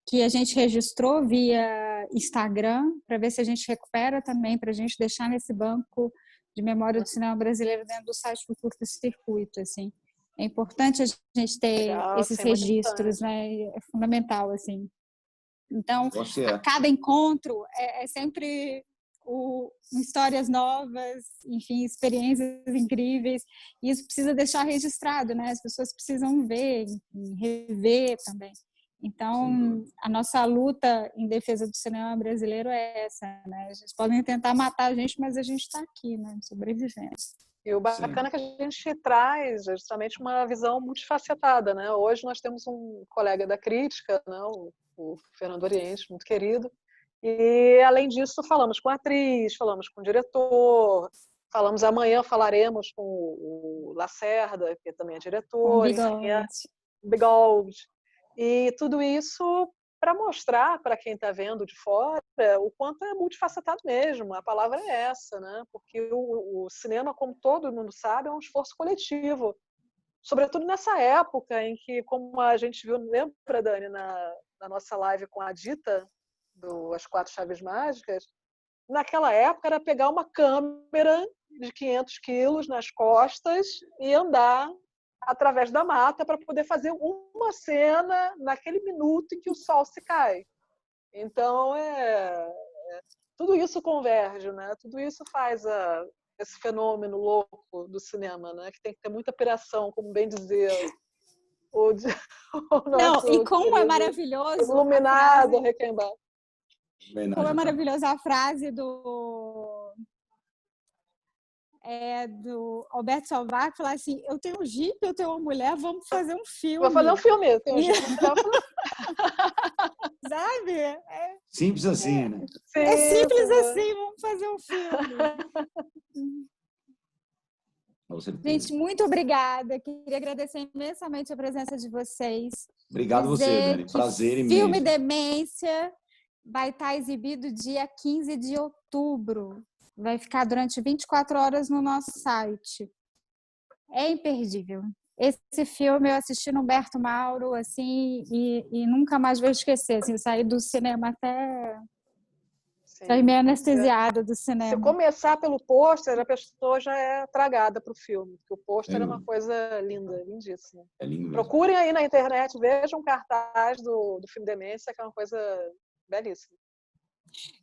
que a gente registrou via Instagram, para ver se a gente recupera também, para a gente deixar nesse banco de memória do cinema brasileiro dentro do site do Curta Circuito, assim. É importante a gente ter esses registros, né? É fundamental, assim. Então, a cada encontro é sempre histórias novas, enfim, experiências incríveis. E isso precisa deixar registrado, né? As pessoas precisam ver, enfim, rever também. Então, a nossa luta em defesa do cinema brasileiro é essa, né? Eles podem tentar matar a gente, mas a gente está aqui, né? Sobrevivendo. E o bacana é que a gente traz justamente uma visão multifacetada, né? Hoje nós temos um colega da crítica, né? O Fernando Oriente, muito querido, e além disso falamos com a atriz, falamos com o diretor, falaremos com o Lacerda, que também é diretor, Bigold, e tudo isso para mostrar para quem está vendo de fora o quanto é multifacetado mesmo. A palavra é essa, né? Porque o cinema, como todo mundo sabe, é um esforço coletivo. Sobretudo nessa época em que, como a gente viu, lembra, Dani, na nossa live com a Dita, As Quatro Chaves Mágicas, naquela época era pegar uma câmera de 500 quilos nas costas e andar através da mata para poder fazer uma cena naquele minuto em que o sol se cai. Então, tudo isso converge, né? Tudo isso faz esse fenômeno louco do cinema, né? Que tem que ter muita piração, como bem dizer o nosso... Não, e como é maravilhoso... Iluminado, Requembar. Como é maravilhosa a frase do Alberto Salvac, falar assim, eu tenho um jipe, eu tenho uma mulher, vamos fazer um filme. Vou fazer um filme, eu tenho um jipe. Sabe? Simples assim, né? É simples assim, vamos fazer um filme. Gente, muito obrigada. Queria agradecer imensamente a presença de vocês. Obrigado você, Dani. Prazer imenso. Filme Demência vai estar exibido dia 15 de outubro. Vai ficar durante 24 horas no nosso site. É imperdível. Esse filme eu assisti no Humberto Mauro, assim, e nunca mais vou esquecer. Assim, saí do cinema até Estou meio anestesiada do Se cinema. começar pelo pôster, a pessoa já é tragada para o filme, porque o pôster é uma coisa linda, lindíssima. É lindo mesmo. Procurem aí na internet, vejam um cartaz do filme Demência, que é uma coisa belíssima.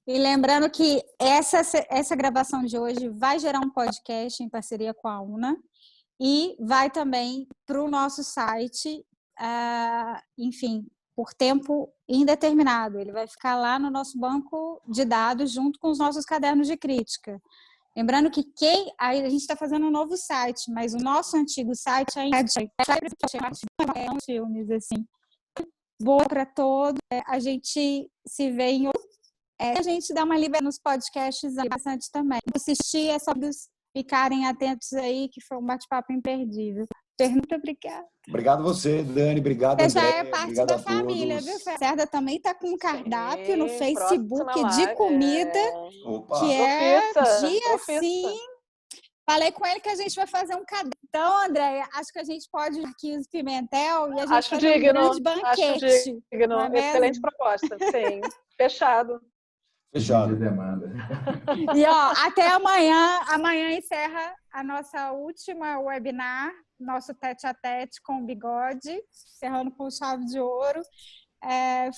E lembrando que essa gravação de hoje vai gerar um podcast em parceria com a UNA e vai também para o nosso site, enfim, por tempo indeterminado. Ele vai ficar lá no nosso banco de dados junto com os nossos cadernos de crítica. Lembrando que a gente está fazendo um novo site, mas o nosso antigo site ainda é uns filmes, assim. Boa para todos. A gente se vê em outro. A gente dá uma liberdade nos podcasts interessante também. Assistir é só ficarem atentos aí, que foi um bate-papo imperdível. Muito obrigada. Obrigado você, Dani. Obrigado, Você André. já é parte Obrigado da a família, todos. viu, Fê? Cerda também está com um cardápio no próxima Facebook de live, comida, Opa. que é dia Profissa. sim. Falei com ele que a gente vai fazer um caderno. Então, Andréia, acho que a gente pode ir aqui os Pimentel e a gente Acho fazer um grande banquete. Acho digno. Não é mesmo? Excelente proposta. Sim. Fechado. Fechado. E ó, até amanhã. Amanhã encerra a nossa última webinar, nosso tete-a-tete com o Bigode, encerrando com chave de ouro.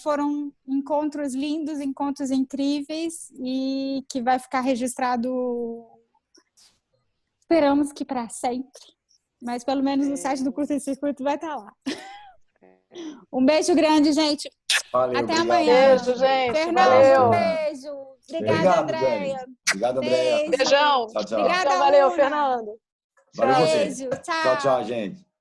Foram encontros lindos, encontros incríveis e que vai ficar registrado, esperamos que para sempre, mas pelo menos no site do Curta e Circuito vai estar lá. Um beijo grande, gente. Valeu, até obrigado. amanhã. Beijo, gente. Fernando, Valeu. um beijo. Obrigada, Obrigado, Andréia. Dani. Obrigado, Andréia. Beijo. Beijão. Tchau, tchau. Obrigada, Valeu, Una. Fernando. Valeu você. Beijo. Tchau, tchau, gente.